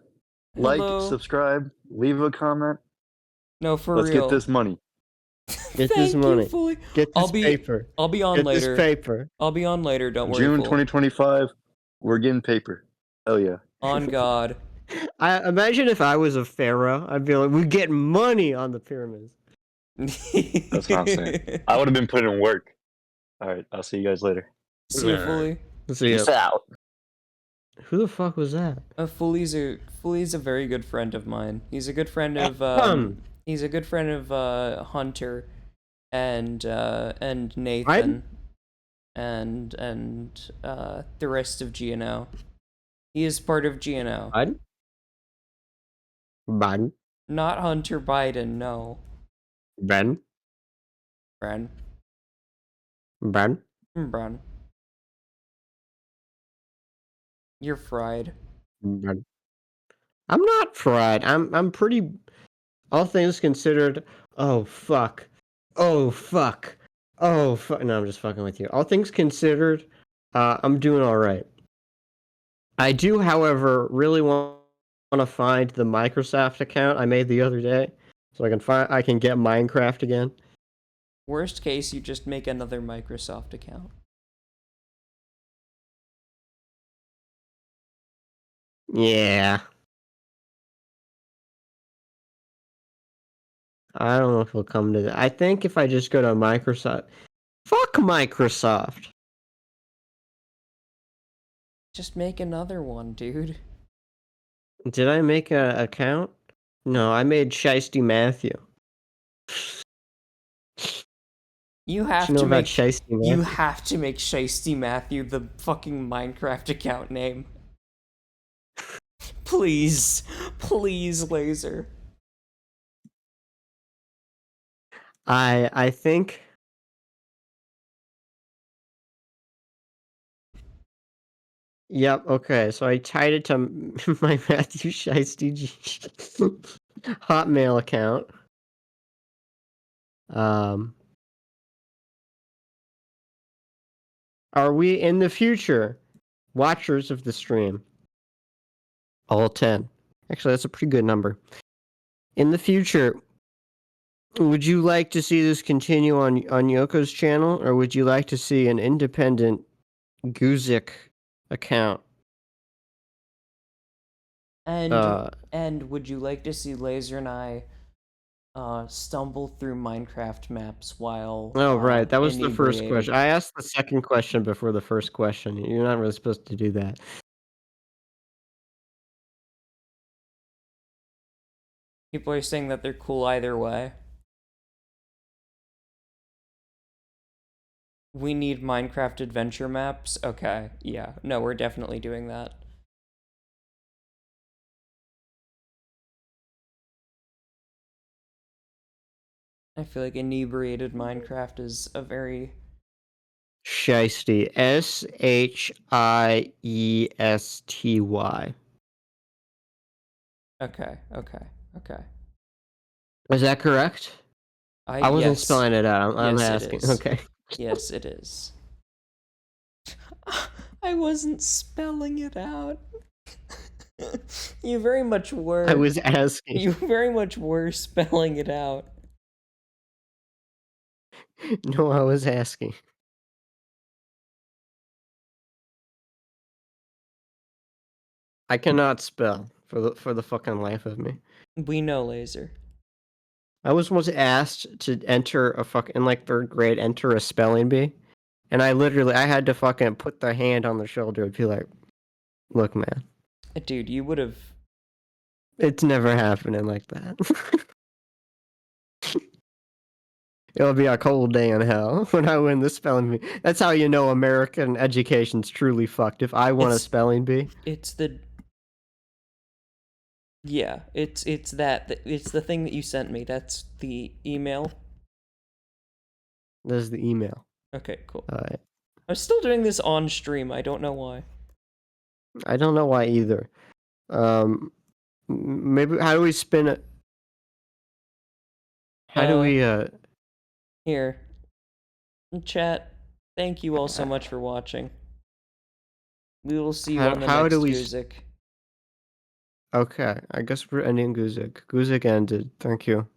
Hello? Like, subscribe, leave a comment. No, for Let's real. get this money. Get this Thank money. you, Fully. Get this paper. I'll be on Get later. this paper. I'll be on later, don't worry. June Fool. 2025, we're getting paper. Hell yeah. On God. I imagine if I was a pharaoh, I'd be like, we get money on the pyramids. That's what I'm saying. I would have been putting in work. Alright, I'll see you guys later. See you, Fully. See ya. Peace out. Who the fuck was that? Fully's a very good friend of mine. He's a good friend of he's a good friend of Hunter and Nathan and the rest of GNO. He is part of GNO. Biden? Not Hunter Biden, no. Ben? Bren. Ben? Bren. You're fried. Ben. I'm not fried. I'm pretty, all things considered. Oh fuck. Oh fuck. Oh fuck. No, I'm just fucking with you. All things considered, I'm doing all right. I do, however, really want to find the Microsoft account I made the other day, so I can get Minecraft again. Worst case, you just make another Microsoft account. Yeah. I don't know if we'll come to that. I think if I just go to Microsoft. Fuck Microsoft. Just make another one, dude. Did I make an account? No, I made Shiesty Matthew. You have You know to about make Shiesty Matthew? You have to make Shiesty Matthew the fucking Minecraft account name. Please. Please, Laser. I think. Yep, okay, so I tied it to my Matthew Shiesty Hotmail account. Are we in the future watchers of the stream? All 10. Actually, that's a pretty good number. In the future, Would you like to see this continue on Yoko's channel, or would you like to see an independent Guzik account? And would you like to see Laser and I stumble through Minecraft maps while Oh, right. That was the first inebriated? question. I asked the second question before the first question. You're not really supposed to do that. People are saying that they're cool either way. We need Minecraft adventure maps? Okay, yeah. No, we're definitely doing that. I feel like inebriated Minecraft is a very... Shiesty. SHIESTY. Okay. Is that correct? I wasn't spelling it out. I'm Yes, asking. it is. Okay. Yes, it is. I wasn't spelling it out. You very much were. I was asking. You very much were spelling it out. No, I was asking. I cannot spell for the fucking life of me. We know, Laser. I was once asked to enter in like 3rd grade, enter a spelling bee, and I had to fucking put the hand on the shoulder and be like, "Look, man, Dude, you would have... it's never happening like that." It'll be a cold day in hell when I win the spelling bee. That's how you know American education's truly fucked. If I won a spelling bee, It's the... Yeah, it's the thing that you sent me. That's the email. there's the email. Okay, cool. Alright. I'm still doing this on stream. I don't know why. I don't know why either. Maybe how do we spin it? How do we Here. Chat, thank you all so much for watching. We will see you on the next music. Okay, I guess we're ending Guzik. Guzik ended. Thank you.